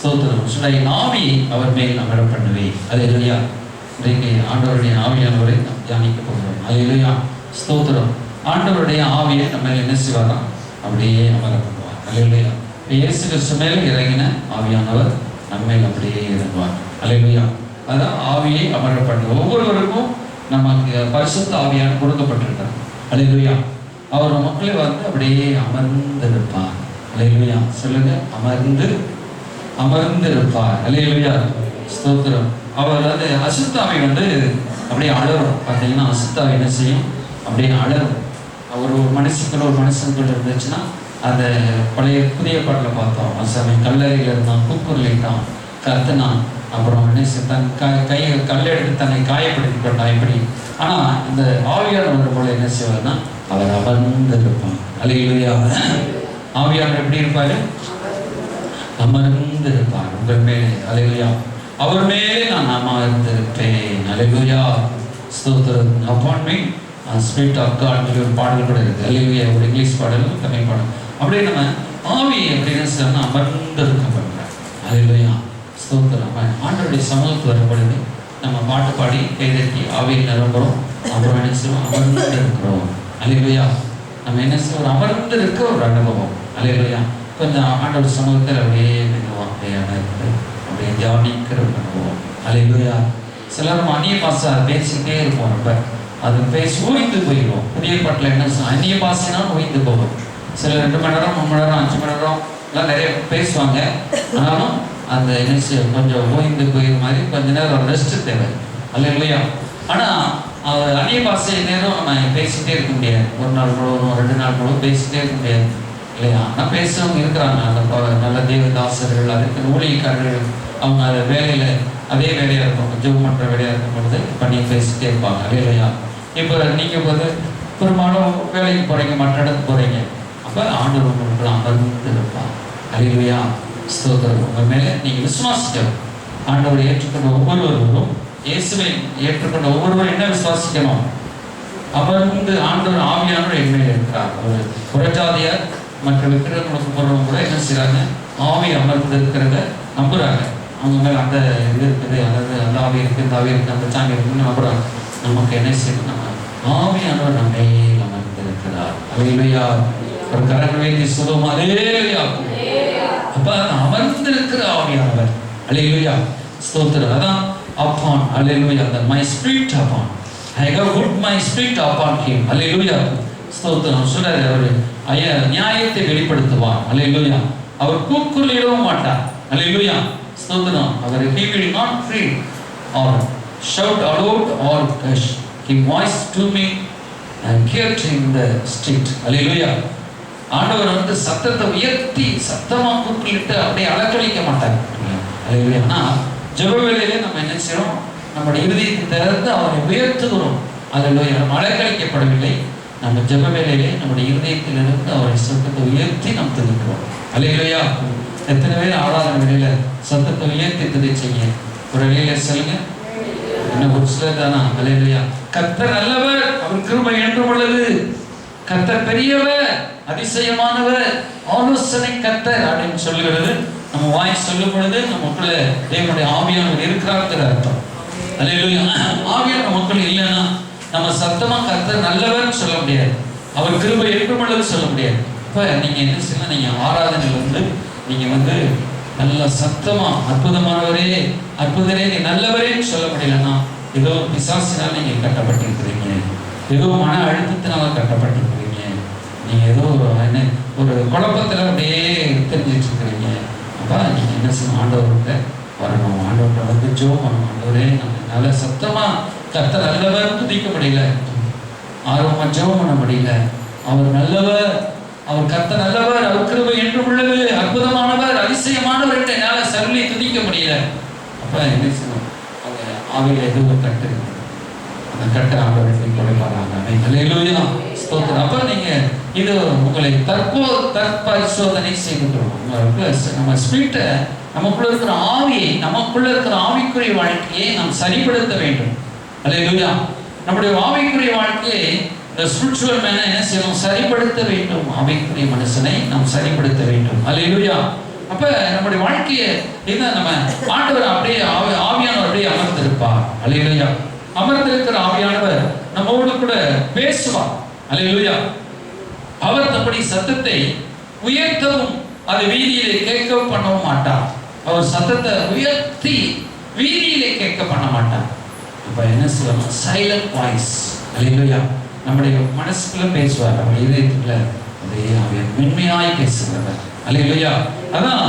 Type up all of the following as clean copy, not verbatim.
ஸ்தோத்திரம். சொல்ல ஆவி அவர் மேல் அமர பண்ணுவே. அல்லேலூயா. இன்றைக்கு ஆண்டவருடைய ஆவியானவரை நாம் தியானிக்க போகிறோம். அல்லேலூயா. ஸ்தோத்திரம். ஆண்டவருடைய ஆவியை நம்ம என்ன செய்வாராம்? அப்படியே அமர பண்ணுவார். அல்லேலூயா. இயேசு கிறிஸ்து மேல் இறங்கின ஆவியானவர் நம்மேல் அப்படியே இறங்குவார். அல்லேலூயா. அதான் ஆவியை அமர பண்ணுவார். ஒவ்வொருவருக்கும் நமக்கு பரிசுத்த ஆவியான கொடுக்கப்பட்டிருக்கிறார். அல்லேலூயா. அவர் மக்களை அப்படியே அமர்ந்திருப்பார். அல்லேலூயா. சொல்லுங்க, அமர்ந்திருப்பார். அல்லேலூயா. ஸ்தோத்திரம். அவர் அசுத்தாவி அப்படியே அழகும். பார்த்தீங்கன்னா அசுத்தாவி என்ன செய்யும்? அப்படியே அழகும். ஒரு மனுஷனுக்குள்ள இருந்துச்சுன்னா அந்த பழைய புதிய பாட்டில் பார்த்தோம். அசாமி கல்லறையில் இருந்தான், கூக்குரலிட்டான், கத்துனான், அப்புறம் என்ன தன் கையை கல்லெடுத்து தன்னை காயப்படுத்தி கொண்டான். இப்படி. ஆனால் இந்த ஆவியானவர் போல என்ன செய்வார்னா அவர் அமர்ந்திருப்பார். அல்லேலூயா. ஆவியானவர் எப்படி இருப்பாரு? அமர்ந்திருப்பார் உங்கள் மேலே. அல்லேலூயா. அவர் மேலே நான் அமர்ந்திருப்பேன். அல்லேலூயா. ஸ்தோத்திரம். Upon me spirit of God ஒரு பாடல் கூட இருக்கு. அல்லேலூயா. ஒரு இங்கிலீஷ் பாடல், தமிழ் பாடல். அப்படியே நம்ம ஆவி அப்படின்னு சொன்னா அமர்ந்திருக்க பண்றார். அல்லேலூயா. ஸ்தோத்திரம். ஆண்டவருடைய சமூகத்து வரும் பொழுது நம்ம பாட்டு பாடி கைதட்டி ஆவியில் நிரம்புறோம். அப்புறம் என்ன செய்வோம்? அமர்ந்து இருக்கிறோம். அல்லேலூயா. நம்ம என்ன செய்வோம்? அமர்ந்து இருக்க ஒரு அனுபவம். அல்லேலூயா. கொஞ்சம் ஆண்டவர் சமூகத்தில் அப்படியே மெதுவாக அப்படியே தியானிக்கிற ஒரு அனுபவம். அல்லேலூயா. சிலரும் அந்நிய பாஷை பேசிக்கிட்டே இருப்போம். ரொம்ப அது பேசி ஓய்ந்து போயிடுவோம். புதிய பாட்டில் என்ன அந்நிய பாஷைனாலும் ஓய்ந்து போகும். சில 2 மணி நேரம், 3 மணி நேரம், 5 மணி நேரம் எல்லாம் நிறைய பேசுவாங்க. ஆனாலும் அந்த என்ன கொஞ்சம் ஓய்ந்து போயிடுற மாதிரி கொஞ்ச நேரம் ரெஸ்ட் தேவை. அல்லேலூயா. ஆனால் அந்நிய பாஷை நேரம் நம்ம பேசிகிட்டே இருக்க முடியாது. ஒரு நாள் முழுவதும் 2 நாள் முழுவதும் பேசிகிட்டே இருக்க முடியாது இல்லையா? ஆனால் பேசுறவங்க இருக்கிறாங்க. அந்த நல்ல தேவதாசர்கள், அதுக்கு ஊழியக்காரர்கள், அவங்க அதை வேலையில் அதே வேலையாக இருக்கும், ஜெபம் பண்ணுற வேலையாக இருக்கும் பொழுது பண்ணி பேசிகிட்டே இருப்பாங்க. அல்லேலூயா. இப்போ நீங்கள் பெரும்பாலும் வேலைக்கு போகிறீங்க, மற்ற இடத்துக்கு போகிறீங்க. அப்போ ஆண்டவர் உங்களுக்கு அமர்ந்து இருப்பார். அல்லேலூயா. ஸ்தோத்திரம். உங்கள் மேலே நீங்கள் விசுவாசிக்கணும். ஆண்டவரை ஏற்றுக்கொண்ட ஒவ்வொருவரும், இயேசுவை ஏற்றுக்கொண்ட ஒவ்வொருவரும் என்ன விசுவாசிக்கணும்? அமர்ந்து ஆண்டவர் ஆவியானவர் என் மேல் இருக்கிறார். ஒரு புறஜாதியார் மற்ற விக்கிரகங்களுக்கு போகிறவங்க கூட என்ன செய்கிறாங்க? ஆவி அமர்ந்து இருக்கிறத நம்புகிறாங்க. அவங்க மேலே அந்த இது இருக்குது, அதாவது அந்த ஆவி இருக்குது, இந்த ஆவி இருக்குது, அந்த சாமி இருக்குன்னு நம்புகிறாங்க. நமக்கு என்ன செய்யணும்? நம்ம ஆவியானவர் நம்ம மேல் அமர்ந்து இருக்கிறார். அல்லேலூயா. ஒரு கரங்கள் வைத்து சொல்லுவோம், அல்லேலூயா. அப்போ அமர்ந்து இருக்கிற ஆவியானவர். அல்லேலூயா. ஸ்தோத்திரம். அதான் அப்பான். Hallelujah. My spirit upon, I have put my spirit upon him. Hallelujah. ஸ்தோத்திரம். சொல்றாரு, அவர் நியாயத்தை வெளிப்படுத்துவார். அல்லேலூயா. அவர் கூக்குரலிடவும் மாட்டார். அல்லேலூயா. ஸ்தோத்திரம். அவர் he will not scream or shout aloud or give voice to me and kept in the street. அல்லேலூயா. ஆண்டவர் சத்தத்தை உயர்த்தி சத்தமா கூக்குரலிட்டு அப்படியே அலக்கழிக்க மாட்டார். அல்லேலூயா. ஆனால் ஜெப வேளையிலே நம்ம என்ன செய்யறோம்? நம்முடைய இருதயத்தை திறந்து அவரை உயர்த்துகிறோம். அல்லேலூயா. நம்ம அலக்கழிக்கப்படவில்லை. நம்ம ஜெப வேளையிலே நம்முடைய இருதயத்திலிருந்து அவரை சத்தத்தை உயர்த்தி நாம் துதிக்கிறோம். அல்லேலூயா. எத்தனை பேர் ஆராதனை வேளையில சத்தத்தை உயர்த்தி துதிச்சீங்க? ஒரு வேளையில சொல்லுங்க. என்ன ஒரு சிலர் தானா? அல்லேலூயா. கர்த்தர் நல்லவர், அவர் கிருபை என்றும் உள்ளது. கர்த்தர் பெரியவர், அதிசயமானவர், ஆலோசனை கர்த்தர் அப்படின்னு சொல்லுகிறது. நம்ம வாய் சொல்லும் பொழுது நமக்குள்ள தேவனுடைய ஆவியானவர் இருக்கிறாங்கிற அர்த்தம். அல்லேலூயா. ஆவியான மக்கள் இல்லைன்னா நம்ம சத்தமா கர்த்தர் நல்லவர்னு சொல்ல முடியாது, அவர் கிருபை என்றும் உள்ளது சொல்ல முடியாது. இப்போ நீங்க என்ன செய்யலாம்? நீங்க ஆராதனையில நீங்க நல்ல சத்தமா அற்புதமானவரே, அற்புதரே, நீ நல்லவரேன்னு சொல்ல முடியலன்னா ஏதோ பிசாசினால் நீங்க கட்டப்பட்டிருக்கிறீங்க, ஏதோ மன அழுத்தத்தினால கட்டப்பட்டிருக்கிறீங்க, நீங்க ஏதோ என்ன ஒரு குழப்பத்துல அப்படியே தெரிஞ்சிட்டு இருக்கிறீங்க. அப்ப நீங்க என்ன செய்யணும்? ஆண்டவர்கிட்ட வரணும். ஆண்டவர்கிட்ட ஜெபம் பண்ணணும். ஆண்டவரே, நம்ம நல்ல சத்தமா கர்த்தர் நல்லவர் துதிக்க முடியல, ஆர்வமா ஜெபம் பண்ண முடியல. அவர் நல்லவர், அவர் கர்த்தர் நல்லவர், அவர் கிருபை என்றும் உள்ளது, அற்புதமானவர், அதிசயமானவர் என்று என்னால சொல்லி துதிக்க முடியல. அப்ப என்ன செய்யணும்? அவங்க ஆவியில ஏதோ ஒரு கட்டு இருக்கு, அந்த கட்டை ஆண்டவரை கொலைப்பாங்க. அல்லேலூயா. ஸ்தோத்திரம். அப்ப நீங்க இது உங்களை தற்பரிசோதனை செய்துக்கிறோம். உங்களுக்கு நம்ம ஸ்பிரிட்டை, நமக்குள்ள இருக்கிற ஆவியை, நமக்குள்ள இருக்கிற ஆவிக்குரிய வாழ்க்கையை நாம் சரிப்படுத்த வேண்டும். அல்லேலூயா. நம்முடைய ஆவிக்குரிய வாழ்க்கையை இந்த ஸ்பிரிச்சுவல் மேனை என்ன செய்யணும்? சரிப்படுத்த வேண்டும். ஆவிக்குரிய மனுஷனை நாம் சரிப்படுத்த வேண்டும். அல்லேலூயா. அப்ப நம்முடைய வாழ்க்கையை இதை நம்ம ஆண்டவர் அப்படியே ஆவியானவர் அப்படியே அமர்ந்திருப்பார். அல்லேலூயா. அமர்ந்திருக்கிற ஆவியானவர் நம்மோடு கூட பேசுவார். அல்லேலூயா. அவர் தம்முடைய சத்தத்தை உயர்த்தவும் அதை வீதியிலே கேட்க பண்ணவும் மாட்டார். அவர் சத்தத்தை உயர்த்தி வீதியிலே கேட்க பண்ண மாட்டார். இப்ப என்ன சொல்லணும்? Silent voice. அல்லேலூயா. நம்முடைய மனசுக்குள்ள பேசுவார், நம்முடைய இதயத்துக்குள்ள அதே ஆவியானவர் மென்மையாய் பேசுகிறவர். அல்லேலூயா. அதான்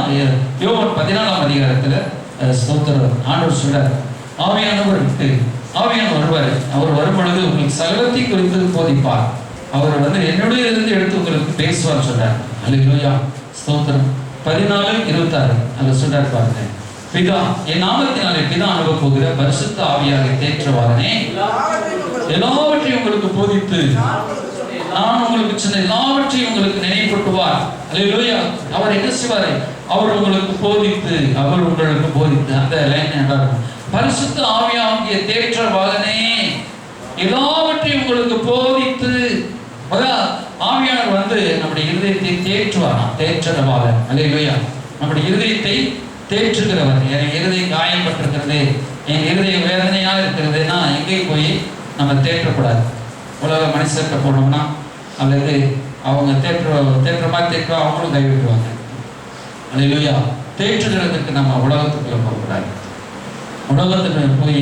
யோவான் 14ஆம் அதிகாரத்துல ஸ்தோத்திரம் ஆண்டவர் சொல்றார், ஆவியானவர் வருவார், அவர் வரும்பொழுது உங்களுக்கு சகலத்தை குறித்து போதிப்பார், அவர் என்னுடைய இருந்து எடுத்து உங்களுக்கு பேசுவார் சொல்றார். அல்லேலூயா. ஸ்தோத்திரம் 14:26 அங்க சொல்றார் பாருங்க, பிதா என் நாமத்தினாலே பிதா அனுப்ப போகிற பரிசுத்த ஆவியாக தேற்றவாளனே எல்லாவற்றையும் உங்களுக்கு போதித்து நான் உங்களுக்கு சொன்ன எல்லாவற்றையும் உங்களுக்கு நினைவூட்டுவார். அல்லேலூயா. அவர் என்ன செய்வார்? அவர் உங்களுக்கு போதித்து அந்த லைன் என்றார், பரிசுத்த ஆவியாகிய தேற்றவாளனே எல்லாவற்றையும் உங்களுக்கு போதித்து. ஆவியானவர் நம்முடைய இருதயத்தை தேற்றுவாராம், தேற்றவாளன். அல்லேலூயா. நம்முடைய இருதயத்தை தேற்றுகிறவர். என் இருதயம் காயப்பட்டிருக்கிறது, என் இருதய வேதனையா இருக்கிறதுனா எங்கே போய் நம்ம தேற்றக்கூடாது. உலக மனுஷர்கிட்ட போனோம்னா அல்லது அவங்க தேற்ற மாதிரி அவங்களும் கைவிட்டுருவாங்க. அல்லேலூயா. தேற்றுகிறதுக்கு நம்ம உலகத்துக்குள்ள போகக்கூடாது. உலகத்துக்கு போய்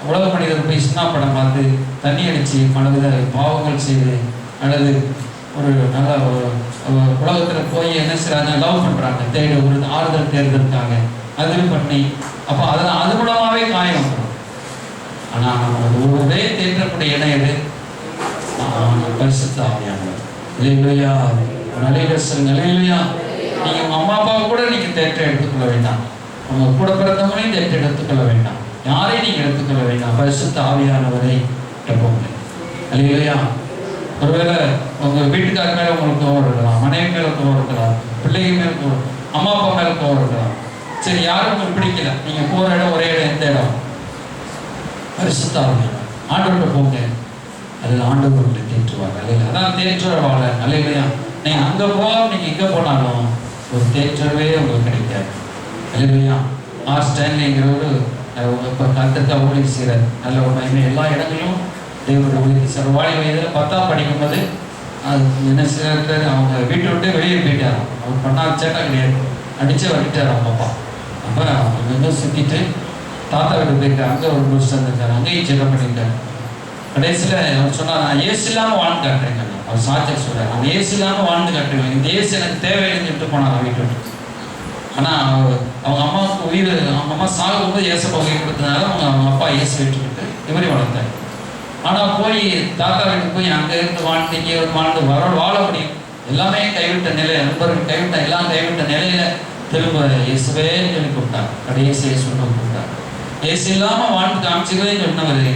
உலக மனிதர் போய் சின்ன படம் பார்த்து தண்ணி அடித்து மனதில் பாவங்கள் செய்து அல்லது ஒரு நல்ல உலகத்தில் போய் என்ன செய்கிறாங்க, லவ் பண்ணுறாங்க, ஒரு ஆறுதல் தேர்தலுக்காக அது பண்ணி அப்போ அதெல்லாம் அது மூலமாகவே காயம் வந்துடும். ஆனால் நம்ம ஒரே தேற்றக்கூடிய இடம் எது? பரிசுத்த ஆவியானவர். அல்லேலூயா. அல்லேலூயா. நீங்கள் உங்கள் அம்மா அப்பாவை கூட நீங்கள் தேற்ற எடுத்துக்கொள்ள வேண்டாம், உங்கள் கூட பிறந்தவங்களையும் தேற்ற எடுத்துக்கொள்ள வேண்டாம், யாரையும் நீங்கள் எடுத்துக்கொள்ள வேண்டாம். பரிசுத்த ஆவியானவரை எப்போங்க. அல்லேலூயா. ஒருவேளை உங்கள் வீட்டுக்கார மேலே உங்களுக்கு கோவம் இருக்கலாம், மனைவி மேலே கோவம் இருக்கலாம், பிள்ளைங்க மேலே கோவம், அம்மா அப்பா மேலே கோவம் இருக்கலாம். சரி, யாரும் உங்களுக்கு பிடிக்கல, நீங்கள் போகிற இடம் ஒரே இடம், எந்த இடம்? பரிசுத்த ஆவியானவர். ஆண்டவர்கிட்ட போங்க, அதில் ஆண்டவர் உங்களை தேற்றுவார். அல்லேலூயா. அதான் தேற்றுவாளர். அல்லேலூயா. நீங்கள் அங்கே நீங்கள் எங்கே போனாலும் ஒரு தேற்றவே உங்களுக்கு கிடைக்காது. அல்லேலூயா. ஸ்டான்லிங்கிறவர் இப்போ கருத்துக்காக ஊழியம் செய்கிறார். நல்ல ஒரு மகிமை எல்லா இடங்களிலும் தேவரோட ஊழியத்தை சார். வாழை வயதில் 10ஆம் படிக்கும்போது அது என்ன செய்கிறாரு, அவங்க வீட்டை விட்டு வெளியே போயிட்டாராம். அவர் பண்ணால் சேட்டா கிடையாது, அடித்து வந்துட்டார் அவங்க அப்பா. அப்போ அவங்க சுற்றிட்டு தாத்தா வீட்டு போயிருக்காரு, அங்கே ஒரு வருஷம் இருந்திருக்காரு, அங்கேயும் செக்கப் பண்ணிட்டார். கடைசியில் அவர் சொன்னார், நான் ஏசு இல்லாமல் வாழ்ந்து காட்டுறேங்க. அவர் சாட்சியாக சொல்கிறார், நான் ஏசு இல்லாமல் வாழ்ந்து காட்டுறேன், இந்த ஏசு எனக்கு தேவையில்லைன்னு சொல்லிட்டு போனார் வீட்டு விட்டு. ஆனால் அவங்க அம்மாவுக்கு உயிர், அவங்க அம்மா சாகும்போது ஏசப்பா உயிர் கொடுத்ததுனால அவங்க அப்பா ஏசு விட்டுக்கிட்டு இவரையும் வளர்த்தார். ஆனால் போய் தாத்தா வீட்டுக்கு போய் அங்கே இருந்து வாழ்ந்து இங்கே வாழ்ந்து வாழ முடியும். எல்லாமே கைவிட்ட நிலை, நண்பர்கள் கைவிட்ட எல்லாம் கைவிட்ட நிலையில் திரும்ப இயேசுவே சொல்லி கூப்பிட்டார். கடைசி இயேசுன்னு கூப்பிட்டார். இயேசு இல்லாமல் வாழ்ந்து காமிச்சுக்கவே சொன்னவர்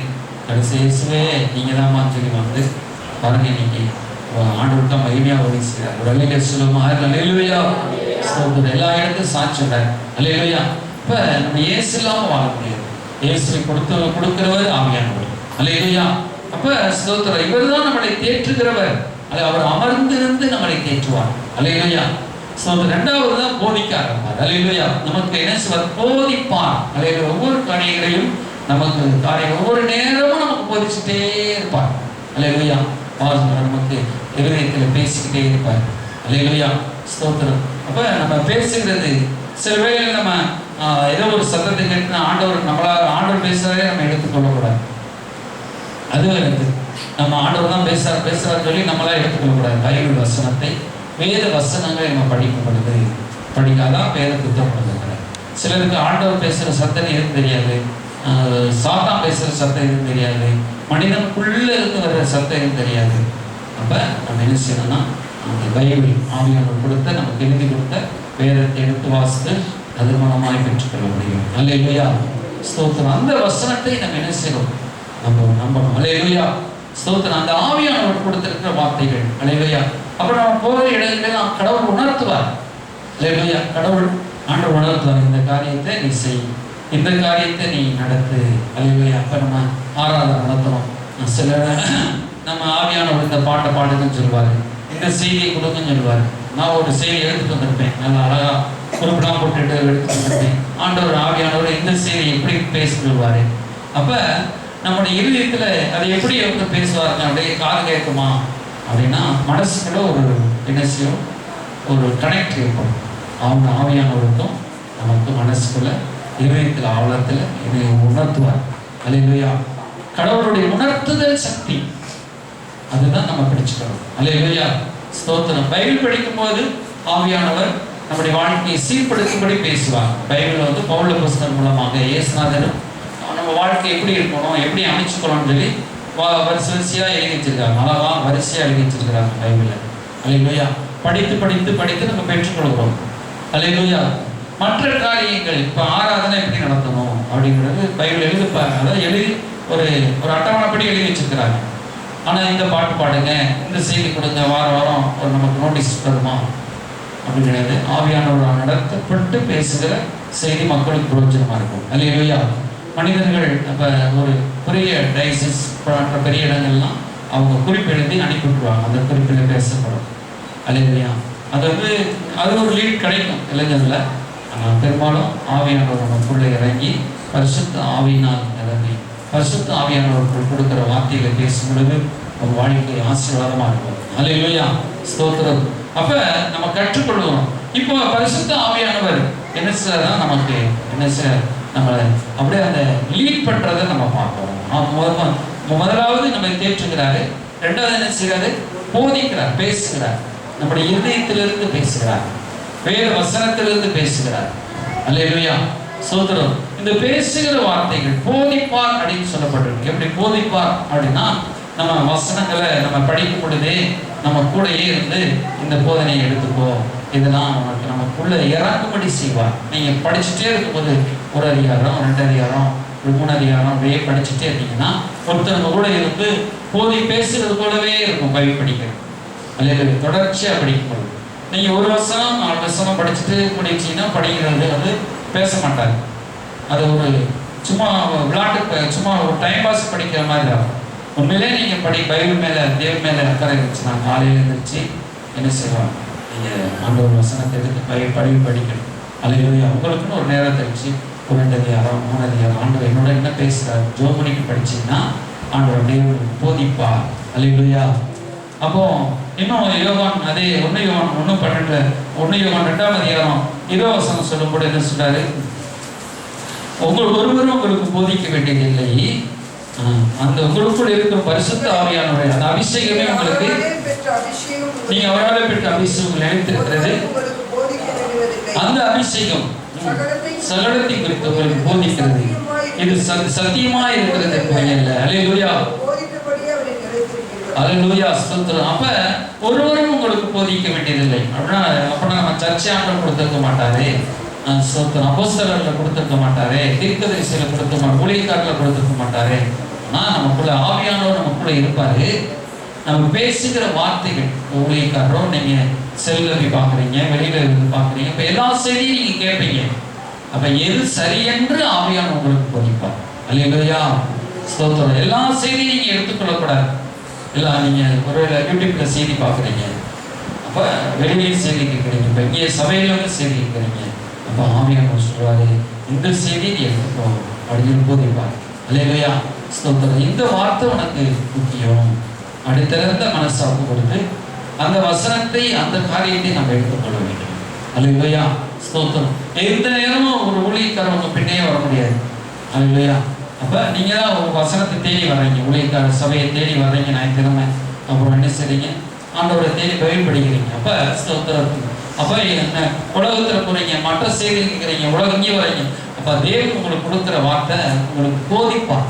கடைசி இயேசுவே நீங்கள் தான் சொல்லி வந்து பாருங்க. இன்னைக்கு ஆண்டவருக்கா மகிமையாக உதவி செய்கிறார். ஒரு அல்லேலூயா சொல்லுமா? அல்லேலூயா. எல்லா இடத்துக்கும் சாட்சி சொல்றார். அல்லேலூயா. இப்போ நம்ம இயேசு இல்லாமல் வாழ முடியாது. இயேசு கொடுக்கிறவர் ஆவியானவர். அல்லேலூயா. அப்போ ஸ்தோத்திரம். இவர் தான் நம்மளை தேற்றுகிறவர். அவர் அமர்ந்திருந்து நம்மளை தேற்றுவார். அல்லேலூயா. ஸ்தோத்திரம். ரெண்டாவது தான் போதிக்க ஆரம்பிப்பார். அல்லேலூயா. நமக்கு என்ன செய்வார்? போதிப்பார். அல்லேலூயா. ஒவ்வொரு காரியங்களையும் நமக்கு ஒவ்வொரு நேரமும் நமக்கு போதிச்சுட்டே இருப்பார். அல்லேலூயா. நமக்கு இருதயத்தில் பேசிக்கிட்டே இருப்பார். அல்லேலூயா. ஸ்தோத்திரம். அப்போ நம்ம பேசுகிறது சில வேளையில் நம்ம ஏதோ ஒரு சத்தத்தை கேட்டு ஆண்டவர் பேசுறதே நம்ம எடுத்துக்கொள்ளக்கூடாது. அதுவும் இருக்குது. நம்ம ஆண்டவர் தான் பேசுறாரு சொல்லி நம்மளாம் எடுத்துக்கொள்ளக்கூடாது. பைபிள் வசனத்தை, வேத வசனங்களை நம்ம படிக்காதான் வேத புத்தகப்படுத்துகிறார். சிலருக்கு ஆண்டவர் பேசுகிற சத்தம் எதுவும் தெரியாது, சாத்தான் பேசுகிற சத்தம் எதுவும் தெரியாது, மனிதனுக்குள்ளே இருந்து வர்ற சத்தம் எதுவும் தெரியாது. அப்போ நம்ம என்ன செய்யணும்னா அந்த பைபிள் ஆவியானவர் கொடுத்த, நமக்கு எழுதி கொடுத்த வேதத்தை எடுத்து வாசித்து அது மூலமாய் பெற்றுக்கொள்ள முடியும். அல்லேலூயா. ஸ்தோத்திரம். அந்த வசனத்தை நம்ம என்ன செய்யணும்? நம்பணும். அல்லேலூயா. ஸ்தோத்திரம். அந்த ஆவியானவர் கொடுத்திருக்கிற வார்த்தைகள். அல்லேலூயா. அப்புறம் நம்ம போகிற இடங்களெல்லாம் கடவுள் உணர்த்துவார். அல்லேலூயா. கடவுள் ஆண்டவர் உணர்த்துவார், இந்த காரியத்தை நீ செய், இந்த காரியத்தை நீ நடத்து. அல்லேலூயா. அப்போ நம்ம ஆராதனை நடத்தணும். சில நம்ம ஆவியானவர் இந்த பாட்டை பாடுங்கன்னு சொல்லுவார், இந்த செய்தியை கொடுங்கன்னு சொல்லுவார். நான் ஒரு செய்தி எடுத்துட்டு வந்திருப்பேன், நல்லா அழகா குறிப்பிடாம போட்டுட்டு எடுத்துக்கிட்டு ஆண்டவர் ஆவியானவர் இந்த செய்தி எப்படி பேசிடுவாரு. அப்ப நம்முடைய இருதயத்துல அதை எப்படி வந்து பேசுவாருங்க, அப்படியே காது கேட்குமா அப்படின்னா மனசுக்குள்ள ஒரு என்ன செய்யும், ஒரு கனெக்ட் இருக்கும். அவங்க ஆவியானவருக்கும் நமக்கு மனசுக்குள்ள இருதயத்தில் ஆழத்தில் இதை உணர்த்துவார். அல்லேலூயா. கடவுளுடைய உணர்த்துதல் சக்தி அதுதான் நம்ம பிடிச்சுக்கணும். அல்லேலூயா, ஸ்தோத்திரம். பைபிள் படிக்கும் போது ஆவியானவர் நம்முடைய வாழ்க்கையை சீர்படுத்தும்படி பேசுவார். பைபிள் வந்து பவுல் புஸ்தகம் மூலமாக இயேசுநாதரும் நம்ம வாழ்க்கை எப்படி இருக்கணும், எப்படி அமைச்சுக்கணும்னு சொல்லி வரிசையா எழுதி வச்சிருக்காங்க. அழகா வரிசையா எழுதி வச்சிருக்கிறாங்க பைபிளில். அல்லேலூயா. படித்து படித்து படித்து நம்ம பெற்றுக்கொள்கிறோம். அல்லேலூயா. மற்ற காரியங்கள் இப்போ ஆராதனை எப்படி நடத்தணும் அப்படிங்கிறது பைபிள் எழுதிப்பாங்க. அதாவது எழுதி ஒரு ஒரு அட்டவணைப்படி எழுதி வச்சிருக்கிறாங்க. ஆனால் இந்த பாட்டு பாடுங்க, இந்த செய்தி கொடுங்க, வாரம் வாரம் ஒரு நமக்கு நோட்டீஸ் வருமா அப்படிங்கிறது ஆவியானவரால் நடத்தப்பட்டு பேசுகிற செய்தி மக்களுக்கு பிரயோஜனமாக இருக்கும். அல்லேலூயா. மனிதர்கள் அப்போ ஒரு பெரிய டைசிஸ் போன்ற பெரிய இடங்கள்லாம் அவங்க குறிப்பெழுதி அனுப்பி விட்டுருவாங்க. அந்த குறிப்பில் பேசப்படும். அல்லேலூயா. அது வந்து அது ஒரு லீட் கிடைக்கும் இளைஞர்ல. ஆனால் பெரும்பாலும் ஆவியானவர் நமக்குள்ளே இறங்கி பரிசுத்த ஆவியினால் இறங்கி பரிசுத்த ஆவியானவர்கள் கொடுக்குற வார்த்தைகளை பேசும் பொழுது ஒரு வாழ்க்கை ஆசீர்வாதமாக இருக்கும். அல்லேலூயா, ஸ்தோத்திரம். அப்ப நம்ம கற்றுக்கொள்வோம். இப்போ பரிசுத்த ஆவியானவர் என்ன செய்யறதான் நமக்கு என்ன செய்ய நம்மளை அப்படியே அந்த லீட் பண்றதை நம்ம பார்க்கிறோம். முதலாவது நம்ம தேற்றுகிறாரு, ரெண்டாவது என்ன செய்யறாரு, போதிக்கிறார், பேசுகிறார். நம்முடைய இதயத்திலிருந்து பேசுகிறார், வேத வசனத்திலிருந்து பேசுகிறார். அல்லேலூயா, ஸ்தோத்திரம். இந்த பேசுகிற வார்த்தைகள் போதிப்பார் அப்படின்னு சொல்லப்பட்டிருக்கு. எப்படி போதிப்பார் அப்படின்னா நம்ம வசனங்களை நம்ம படிக்கும் பொழுதே நம்ம கூடையே இருந்து இந்த போதனையை எடுத்துக்கோ, இதெல்லாம் நமக்கு நமக்குள்ள இறக்கும்படி செய்வார். நீங்க படிச்சுட்டே இருக்கும்போது ஒரு அதிகாரம், 2 அதிகாரம், 3 அதிகாரம் அப்படியே படிச்சுட்டே இருந்தீங்கன்னா ஒருத்தர் கூட இருந்து போதி பேசுறது போலவே இருக்கும் பைபிள் படிக்கிறது. அல்லேலூயா. தொடர்ச்சியா படிக்கும்போது நீங்க ஒரு வசனம் 4 வசனம் படிச்சுட்டு முடிச்சீங்கன்னா படிக்கிறது வந்து பேச மாட்டாங்க. அது ஒரு சும்மா விளையாட்டு, சும்மா ஒரு டைம் பாஸ் படிக்கிற மாதிரி ஆகும். உண்மையிலே நீங்க பைபிள் மேல தேவன் மேல அக்கறை இருந்துச்சுன்னா காலையில இருந்துச்சு என்ன செய்வாங்க, நீங்க ஆண்டவர் வசனத்தை எடுத்து பைபிள் படிக்கணும். அல்லேலூயா. உங்களுக்குன்னு ஒரு நேரத்தை வச்சு ஒரு 2 அதிகாரம் 3 அதிகாரம் ஆண்டவர் என்னோட என்ன பேசுறாரு ஜோமணிக்கு படிச்சீங்கன்னா ஆண்டவர் தேவன் போதிப்பா. அல்லேலூயா. அப்போ இன்னும் யோவான் அதே 1 யோவான் 1:12 1 யோவான் 2ஆம் அதிகாரம் 20 வசனம் சொல்லும்போது என்ன சொல்றாரு, ஒருவரும் உங்களுக்கு போதிக்க வேண்டியதில்லை, அந்த உங்களுக்குள் இருக்கிற பரிசுத்த ஆவியானவரை அந்த அபிஷேகமே உங்களுக்கு, நீங்க அவராலே பெற்ற அபிஷேகம் நினைத்திருக்கிறது. அந்த அபிஷேகம் சகலத்தை குறித்து உங்களுக்கு போதிக்கிறது. இது சத்தியமா இருக்கிறது அல்ல. அல்லேலூயா, அல்லேலூயா, ஸ்தோத்திரம். அப்ப ஒருவரும் உங்களுக்கு போதிக்க வேண்டியதில்லை. அப்படின்னா நம்ம சர்ச்சையாளர் கொடுத்திருக்க மாட்டாரு, ஸ்தோத்திரம், அப்போஸ்தலர்ல கொடுத்திருக்க மாட்டாரு, தீர்க்கதரிசியில கொடுத்த மாட்டாரு, ஊழியக்காரர்ல கொடுத்திருக்க மாட்டாரு. ஆனா நமக்குள்ள ஆவியானவர் நமக்குள்ள இருப்பாரு. நம்ம பேசுகிற வார்த்தைகள் ஊழியக்காரரோ நீங்க செல்ல போய் பாக்குறீங்க, வெளியில இருந்து பாக்குறீங்க, இப்ப எல்லா செய்தியும் நீங்க கேட்பீங்க. அப்ப எது சரி என்று ஆவியானவர் உங்களுக்கு போதிப்பார். அல்லேலூயா, ஸ்தோத்திரம். எல்லா செய்தியும் நீங்க எடுத்துக்கொள்ளக்கூடாது. எல்லாம் நீங்க ஒருவேளை யூடியூப்ல செய்தி பாக்குறீங்க, அப்ப வெளியிலேயே செய்தி கேட்குறீங்க, இப்ப இங்கே சபையில வந்து செய்தி கேட்குறீங்க. அப்ப ஆவியானவர் சொல்றாரு, இந்த செய்தி நீ எடுத்துக்கோ அப்படின்னு போதிப்பார். அல்லேலூயா, ஸ்தோத்திரம். இந்த வார்த்தை உனக்கு முக்கியம். அடுத்திறந்த மனசாப்பு கொடுத்து அந்த வசனத்தை அந்த காரியத்தை நம்ம எடுத்துக்கொள்ள வேண்டும். அல்லேலூயா, ஸ்தோத்திரம். எந்த நேரமும் ஒரு ஊழியக்காரர் உங்க பின்னே வர முடியாது. அல்லேலூயா. அப்ப நீங்க தான் ஒரு வசனத்தை தேடி வர்றீங்க, ஊழியக்கார சபையை தேடி வர்றீங்க ஞாயிற்றுக்கிழமை. அப்புறம் என்ன செய்றீங்க, ஆண்டவரை தேடி பைபிள் படிக்கிறீங்க. அப்ப ஸ்தோத்திரம். அப்ப என்ன உலகத்துல போறீங்க, மற்ற செய்தி கேட்குறீங்க, உலகம் இங்கே வரீங்க. அப்ப தேவன் உங்களுக்கு கொடுக்குற வார்த்தை உங்களுக்கு போதிப்பார்.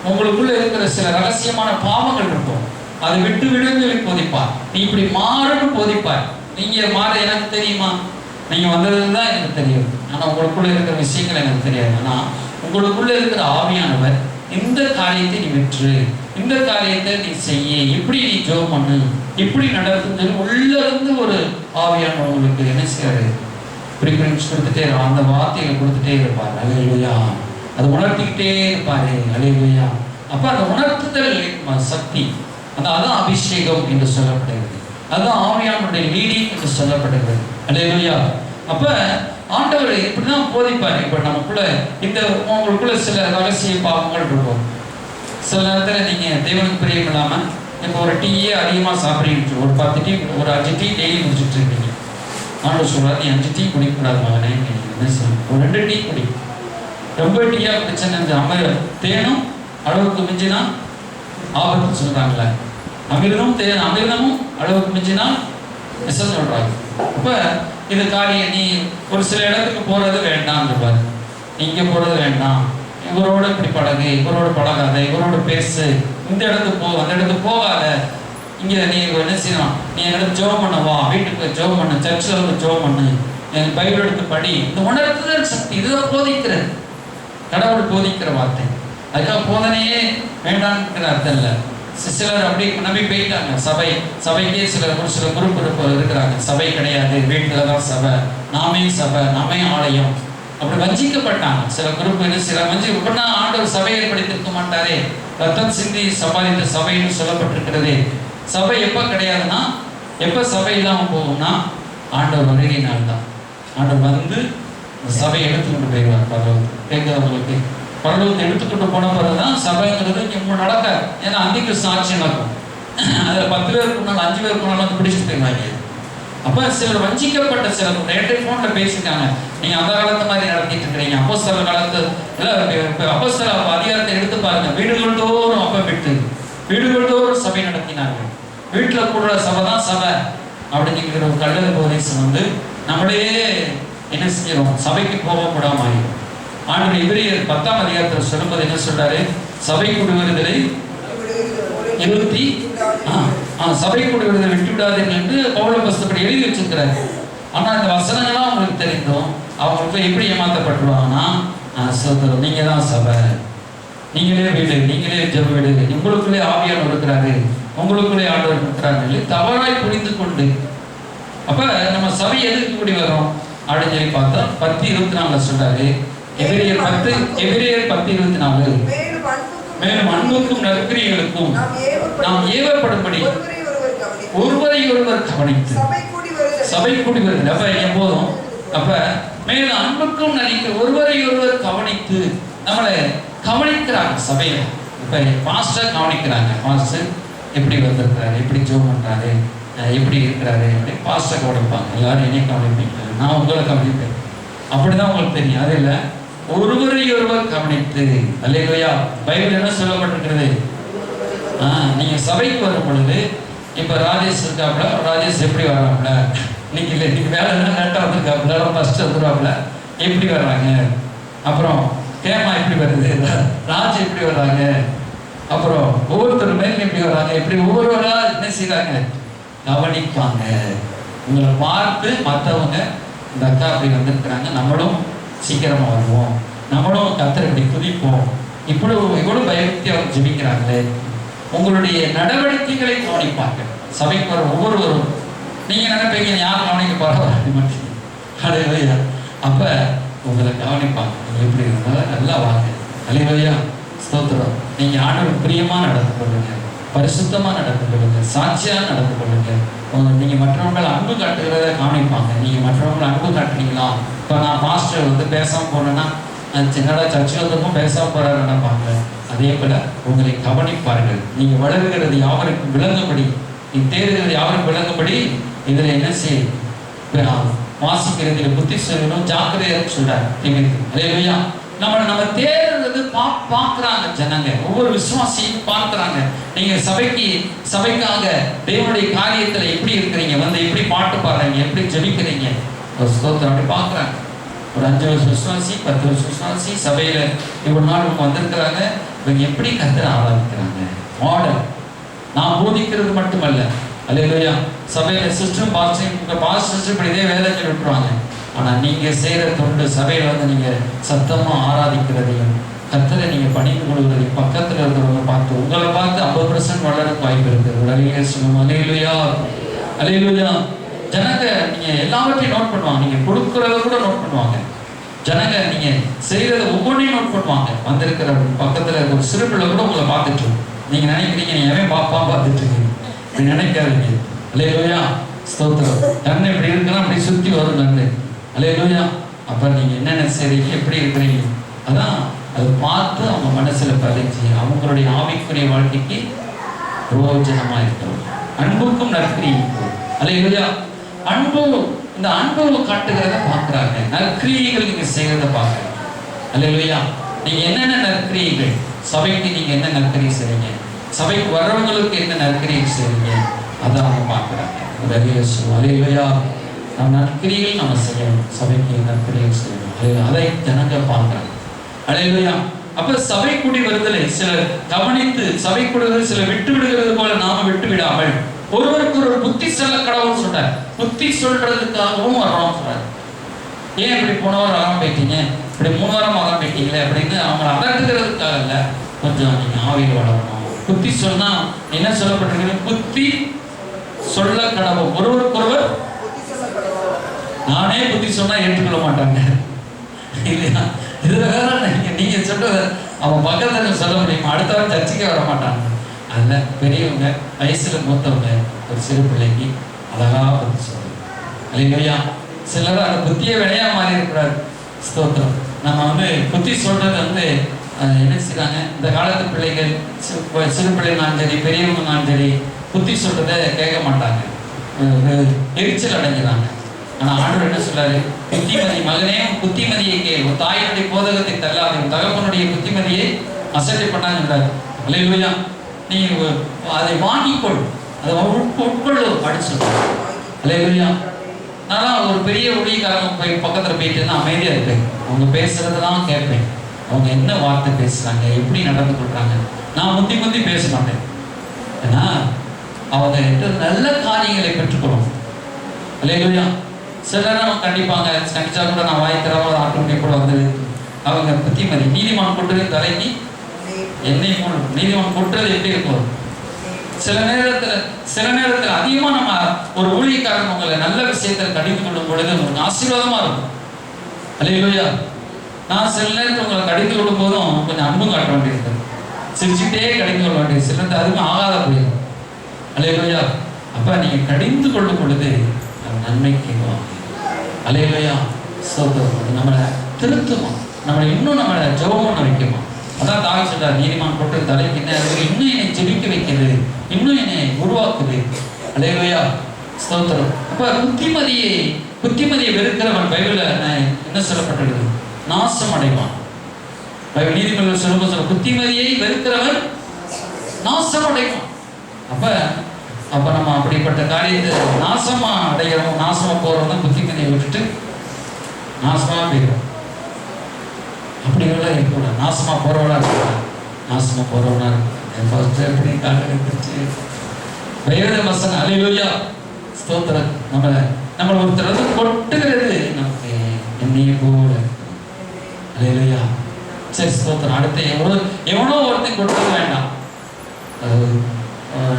உங்களுக்குள்ள இருக்கிற சில ரகசியமான பாவங்கள் இருக்கும், அதை விட்டு விடுன்னு போதிப்பார். நீ இப்படி மாறுன்னு போதிப்பார். நீங்க மாற எனக்கு தெரியுமா, நீங்க வந்ததுதான் எனக்கு தெரியும், ஆனா உங்களுக்குள்ள இருக்கிற விஷயங்கள் எனக்கு தெரியாது. ஆனா உங்களுக்குள்ள இருக்கிற ஆவியானவர் இந்த காரியத்தை நீ விற்று, இந்த காரியத்தை நீ செய்ய, இப்படி நீ ஜெபம் பண்ணு, இப்படி நடந்து உள்ள இருந்து ஒரு ஆவியானவர் உங்களுக்கு என்ன செய்யறாரு, ப்ரிஃபரன்ஸ் கொடுத்துட்டே இருப்பார். அந்த வார்த்தைகளை கொடுத்துட்டே இருப்பார். அல்லேலூயா. அது உணர்த்திக்கிட்டே இருப்பாரு. அல்லேலூயா. அப்ப அந்த உணர்த்துதல் சக்தி, அதான் அபிஷேகம் என்று சொல்லப்படுகிறது, அதுதான் ஆவியானுடைய லீடிங் என்று சொல்லப்படுகிறது. அல்லேலூயா. அப்ப ஆண்டவர் இப்படிதான் போதிப்பாரு. இப்ப நமக்குள்ள இந்த உங்களுக்குள்ள சில ரகசிய பாவங்கள் இருக்கும். சில நேரத்தில் நீங்க தேவனுக்கு பிரியம் இல்லாம இப்போ ஒரு டீயே அதிகமாக சாப்பிட்றீங்க, ஒரு 10 டீ ஒரு 5 டீ டெய்லி குடிச்சிட்டு இருக்கீங்க. ஆண்டவர் சொல்றாரு, நீ 5 டீ குடிக்கக்கூடாது மகனே, என்ன செய்யணும், ஒரு 2 டீ குடி. ரொம்ப டீயா குடிச்சேன்னு தேனும் அளவுக்கு மிஞ்சினா ஆபத்து சொல்றாங்களே, அமிர்தமும் அளவுக்கு மிஞ்சினா விஷம் சொல்றாங்க. அப்ப இது காரியம், நீ ஒரு சில இடத்துக்கு போறது வேண்டாம் இருப்பாரு, இங்க போறது வேண்டாம், இவரோட இப்படி பழகு, இவரோட பழகாத, இவரோட பேசு, இந்த இடத்துக்கு போ, அந்த இடத்துக்கு போகாத, இங்க நீ என்ன செய்யணும், நீ எங்களுக்கு ஜோம் பண்ணவா, வீட்டுக்கு ஜோம் பண்ணு, சர்ச்சில் வந்து ஜோம் பண்ணு, எனக்கு பைபிள் எடுத்து படி. இந்த உணர்த்துதல் சக்தி, இதுதான் போதிக்கிறது, கடவுள் போதிக்கிற வார்த்தை. அதுக்காக போதனையே வேண்டாம்ங்கிற அர்த்தம் இல்லை. சிலர் அப்படி நம்பி போயிட்டாங்க. சபைக்கே ஒரு சில குரூப் இருக்கிறாங்க, சபை கிடையாது, வீட்டில் தான் சபை, நாமே ஆலயம், அப்படி வஞ்சிக்கப்பட்டாங்க சில குரூப். சில இப்படின்னா ஆண்டவர் சபையை ஏற்படுத்திருக்க மாட்டாரே, ரத்தம் சிந்தி சம்பாதித்த சபைன்னு சொல்லப்பட்டிருக்கிறதே. சபை எப்போ கிடையாதுன்னா, எப்போ சபை இல்லாமல் போகும்னா ஆண்டவர் வருகையினால் தான். ஆண்டவர் வந்து சபையை எடுத்துக்கொண்டு போயிடுவார் பரலோகத்துக்கு. கேட்குறவங்களுக்கு பரலோகத்தை எடுத்துக்கொண்டு போன பிறகுதான் சபைங்கிறது இங்கே நடக்க. ஏன்னா அன்றைக்கு சாட்சி நடக்கும், அதில் 10 பேருக்கு முன்னால் 5 பேருக்கு முன்னால் வந்து பிடிச்சிட்டு போயிடுவாங்க. அப்போ சிலர் வஞ்சிக்கப்பட்ட சிலர் நேற்றைய ஃபோனில் பேசியிருக்காங்க, நீங்கள் அந்த காலத்து மாதிரி நடத்திட்டு இருக்கிறீங்க, அப்போஸ்தலர் காலத்து இல்லை, அப்போஸ்தலர் அதிகாரத்தை எடுத்து பாருங்க, வீடுகள் தோறும் அப்போ விட்டு வீடுகள் தோறும் சபை நடத்தினார்கள். வீட்டில் கூடுற சபை தான் சபை அப்படிங்கிற ஒரு கல்லறை உபதேசம் வந்து நம்மளே என்ன செஞ்சிடும், சபைக்கு போக கூடாம ஆகிடும். ஆண்டு எபிரேயர் 10ஆம் அதிகாரத்தில் சொல்லும்போது என்ன சொல்றாரு, சபை கூடி வருதலை சபை கூடி வருதலை விட்டு விடாதீர்கள் என்று பவுல் புஸ்தகப்படி எழுதி வச்சிருக்கிறாரு. ஆனால் இந்த வசனங்கள்லாம் அவங்களுக்கு தெரிந்தும் அவங்களுக்கு எப்படி ஏமாற்றப்பட்டுருவாங்கன்னா, நீங்க தான் சபை, நீங்களே வீடு, நீங்களே ஜெப வீடு, உங்களுக்குள்ளே ஆவியானவர் இருக்கிறாரு, உங்களுக்குள்ளே ஆண்டவர் இருக்கிறாரு தவறாய் புரிந்து கொண்டு. அப்ப நம்ம சபை எதுக்கு கூடி வரோம் அப்படின்னு சொல்லி பார்த்தா 10:24 சொல்றாரு. எபிரேயர் 10:24 மேலும் அன்புக்கும் நற்கிரியைகளுக்கும் நாம் ஏவப்படும்படி ஒருவரை ஒருவர் கவனித்து சபை கூடி வருது. அப்ப எப்போதும் அப்ப மேலும் அன்புக்கும் நடிக்க ஒருவரை ஒருவர் கவனித்து நம்மளை கவனிக்கிறாங்க சபையில. இப்ப பாஸ்டர் கவனிக்கிறாங்க, பாஸ்டர் எப்படி வந்திருக்கிறாரு, எப்படி ஜோம் பண்றாரு, எப்படி இருக்கிறாரு அப்படி பாஸ்டர் கவனிப்பாங்க. எல்லாரும் என்னை கவனிப்பீங்க, நான் உங்களை கவனிப்பேன், அப்படிதான் உங்களுக்கு தெரியும். அது இல்லை, ஒருவரை ஒருவர் கவனித்து. அல்லேலூயா. பைபிள் என்ன சொல்லப்பட்டிருக்கிறது, நீங்க சபைக்கு வரும் பொழுது இப்ப ராஜேஷ் இருக்காப்புல, ராஜேஷ் எப்படி வர்றாப்புல, இன்னைக்கு வேலை லேட்டா வந்திருக்காப்புல, ஃபர்ஸ்ட் வந்துருவாப்புல, எப்படி வர்றாங்க, அப்புறம் கேமா எப்படி வருது, ராஜ் எப்படி வர்றாங்க, அப்புறம் ஒவ்வொருத்தர் மேலும் எப்படி வர்றாங்க, இப்படி ஒவ்வொருவரா என்ன செய்யறாங்க கவனிப்பாங்க. உங்களை பார்த்து மற்றவங்க இந்த அக்கா அப்படி வந்திருக்கிறாங்க, நம்மளும் சீக்கிரமா வருவோம், நம்மளும் கர்த்தரை இப்படி குதிப்போம், இவ்வளவு பயபக்தி அவங்க ஜெபிக்கிறாங்களே. உங்களுடைய நடவடிக்கைகளை கவனிப்பாங்க. சபைக்கு வர ஒவ்வொருவரும் நீங்க நினைப்பீங்க யாரும் கவனிக்க பரவாயில்ல, அப்ப உங்களை கவனிப்பாங்க. நீங்க எப்படி இருந்தாலும் நல்லா வாங்க. அல்லேலூயா, ஸ்தோத்திரம். நீங்க ஆண்டவருக்கு பிரியமா நடந்து கொள்ளுங்க, பரிசுத்தமா நடந்து கொள்ளுங்க, சாட்சியா நடந்து கொள்ளுங்க. நீங்க மற்றவங்களை அன்பு காட்டுகிறத கவனிப்பாங்க. நீங்க மற்றவங்களை அன்பு காட்டுறீங்களா? இப்ப நான் மாஸ்டர் வந்து பேசாம போனேன்னா சின்னடா சர்ச்சை வந்தப்போ பேசாம போறாரு நினைப்பாங்க. அதே போல உங்களை கவனிப்பார்கள். நீங்க வளர்கிறது யாவருக்கும் விளங்கும்படி, நீ தேடுகிறது யாவருக்கும் விளங்கும்படி இதுல என்ன செய்ய வாசிக்கிறதுல புத்தி சொல்லணும், ஜாக்கிரதையா சொல்றாரு. அல்லேலூயா. நம்ம தேடுறது பார்க்கறாங்க ஜனங்க, ஒவ்வொரு விசுவாசியும் பார்க்கறாங்க. நீங்க சபைக்காக தேவனுடைய காரியத்துல எப்படி இருக்கிறீங்க, வந்து எப்படி பாட்டு பாடுறீங்க, எப்படி ஜெபிக்கிறீங்க, ஸ்தோத்திரம் அப்படி பார்க்கறாங்க. ஒரு 5 வருஷம் விசுவாசி, 10 வருஷம் விசுவாசி சபையில இவ்வளவு நாள் இவங்க வந்திருக்கிறாங்க, இவங்க எப்படி கர்த்தரை ஆராதிக்கிறாங்க. மாடல் நான் போதிக்கிறது மட்டுமல்ல. அல்லேலூயா. சபையில சிஸ்டம் பாஸ்டர் இப்படி இதே வேலை சொல்லி விட்டுருவாங்க. ஆனா நீங்க செய்யற தொண்டு சபையில வந்து நீங்க சத்தமா ஆராதிக்கிறதையும் கர்த்தரை நீங்க பணிந்து கொள்வதையும் பக்கத்துல இருக்கிறவங்க பார்த்து உங்களை பார்த்து 50% வளர்றதுக்கு வாய்ப்பு இருக்கு. உடனே சொல்லுவோம் அல்லேலூயா, அல்லேலூயா. ஜனங்க நீங்க எல்லாவற்றையும் நோட் பண்ணுவாங்க, நீங்க கொடுக்கறத கூட நோட் பண்ணுவாங்க. ஜனங்க நீங்க செய்யறத ஒவ்வொன்றையும் நோட் பண்ணுவாங்க. வந்திருக்கிற பக்கத்துல ஒரு சிறு பிள்ளை கூட உங்களை பார்த்துட்டு நீங்க நினைக்கிறீங்க நீ எவன் பாப்பா பார்த்துட்டு இருக்கீங்க, அப்படி நினைக்காதீங்க. அல்லேலூயா, ஸ்தோத்திரம். கண்ணு இப்படி இருக்குன்னா அப்படி சுத்தி வரும் கண்ணு. அல்லேலூயா. அப்போ நீங்கள் என்னென்ன செய்றீங்க, எப்படி இருக்கிறீங்க, அதான் அதை பார்த்து அவங்க மனசில் பதிஞ்சு அவங்களுடைய ஆவிக்குரிய வாழ்க்கைக்கு பிரயோஜனமாக இருக்கிறோம். அன்புக்கும் நற்கிரிக்கும் அல்லேலூயா. அன்பு, இந்த அன்பு காட்டுகிறத பார்க்குறாங்க, நற்கிரியைகள் நீங்கள் செய்கிறத பார்க்குறாங்க. அல்லேலூயா. நீங்கள் என்னென்ன நற்கிரியைகள், சபைக்கு நீங்கள் என்ன நற்கிரியை செய்றீங்க, சபைக்கு வர்றவங்களுக்கு என்ன நற்கிரியை செய்றீங்க, அதை அவங்க பார்க்குறாங்க. அல்லேலூயா. நம்ம நற்கிரிகள் நம்ம செய்யணும், சபைக்கு நற்கிரிகள் செய்யணும், அதை ஜனங்க பார்க்குறாங்க. அல்லேலூயா. அப்ப சபை கூடி வருதலை சிலர் கவனித்து சபை கூடுதல் சிலர் விட்டு விடுகிறது போல நாம விட்டு விடாமல் ஒருவருக்கு ஒரு புத்தி சொல்ல கடவுள் சொல்றார். புத்தி சொல்றதுக்காகவும் வர்றோம் சொல்றாரு. ஏன் இப்படி போன வாரம் வராம போயிட்டீங்க, இப்படி 3 வாரம் வராம போயிட்டீங்களே அப்படின்னு அவங்களை அதட்டுகிறதுக்காக இல்ல, கொஞ்சம் நீங்க ஆவியில் வளரணும். புத்தி சொன்னா என்ன சொல்லப்பட்டிருக்கு, புத்தி சொல்ல கடவுள் ஒருவருக்கொருவர். நானே புத்தி சொன்னா ஏற்றுக்கொள்ள மாட்டாங்க இல்லையா? இதுல வேற நீங்க சொல்றத அவன் பக்கத்துல சொல்ல முடியுமா? அடுத்தவன் சர்ச்சைக்கே வர மாட்டாங்க. அதுல பெரியவங்க, வயசுல மூத்தவங்க ஒரு சிறு பிள்ளைக்கு அழகா புத்தி சொல்றது. அல்லேலூயா. சிலர் அந்த புத்தியை வினையா மாறி இருக்கிறார். ஸ்தோத்திரம். நம்ம புத்தி சொல்றது என்ன செய்றாங்க, இந்த காலத்து பிள்ளைகள், சிறு பிள்ளைனாலும் சரி பெரியவங்கனாலும் சரி புத்தி சொல்றதை கேட்க மாட்டாங்க, எரிச்சல் அடைஞ்சிறாங்க. ஆனா ஆண்டவர் என்ன சொல்றாரு, புத்திமதி மகனே புத்திமதியை கேள், உன் தாயினுடைய போதகத்தை தள்ளாதே, உன் தகப்பனுடைய புத்திமதியை அசட்டை பண்ணாங்கிறாரு. அல்லேலூயா. நீ அதை வாங்கிக்கொள், அதை உட்கொள்ளு அப்படின்னு சொல்றாரு. அல்லேலூயா. நான் ஒரு பெரிய ஊழியக்காரங்க போய் பக்கத்துல போயிட்டு நான் அமைதியா இருப்பேன், அவங்க பேசுறதெல்லாம் கேட்பேன். அவங்க என்ன வார்த்தை பேசுறாங்க, எப்படி நடந்து கொள்றாங்க, நான் முந்தி பேச மாட்டேன். ஏன்னா அவங்க நல்ல காரியங்களை பெற்றுக்கொள்ளும். அல்லேலூயா. சிலர் அவங்க கண்டிப்பாங்க, கண்டிச்சா கூட நான் வாய்க்கிறவங்க ஆட்டோமேட்டிக் கூட அவங்க புத்திமதி. நீதிமான் கொட்டுறது தலைக்கு எண்ணெய் மூலம். நீதிமான் கொட்டுறது எப்படி இருக்கும், சில நேரத்தில் அதிகமா நம்ம ஒரு ஊழியக்காரன் உங்களை நல்ல விஷயத்தில் கடிந்து கொள்ளும் பொழுது உங்களுக்கு ஆசீர்வாதமா இருக்கும். அல்லேலூயா. நான் சில நேரத்தில் உங்களை கடிந்து கொள்ளும் போதும் கொஞ்சம் அன்பும் காட்ட வேண்டியிருக்கிறது, சிரிச்சுட்டே கடிந்து கொள்ள வேண்டியது, சில நேரத்தில் அதுவும் ஆகாத போயிடும். அல்லேலூயா. அப்ப நீங்க கடிந்து கொள்ளும் பொழுது நன்மைக்கு வாங்க. அல்லேலூயா. ஸ்தோத்திரம். நம்மளை திருத்துமா, நம்மளை இன்னும் நம்மளை ஜெபம் பண்ண வைக்குமா. அதான் தாவி சொல்றார், நீதிமான் போட்டு தலைக்கு என்ன, இன்னும் என்னை ஜெபிக்க வைக்கிறது, இன்னும் என்னை உருவாக்குது. அல்லேலூயா. ஸ்தோத்திரம். அப்ப புத்திமதியை வெறுக்கிறவன் பைபிள்ல என்ன சொல்லப்பட்டிருக்கு, நாசம் அடைவான். நீதிமன்ற சொல்ல புத்திமதியை வெறுக்கிறவன் நாசம் அடைவான். அப்ப நம்ம அப்படிப்பட்ட காரியத்தை நாசமா அடைகிறோம், நாசமா போறோம்னா புத்திமதியை விட்டுட்டு நாசமா போயிடும். அப்படிலாம் இருக்கக்கூடாது. நாசமா போறவளா இருக்கக்கூடாது, நாசமா போறவளா இருக்க எப்படி காலச்சு வேத வசனம். அல்லேலூயா. ஸ்தோத்திரம். நம்மளை ஒருத்தர் கொட்டுகிறது நமக்கு என்னைய போல. அல்லேலூயா. சரி, ஸ்தோத்திரம். அடுத்து எவனோ ஒருத்தன் கொட்டுறது வேண்டாம்.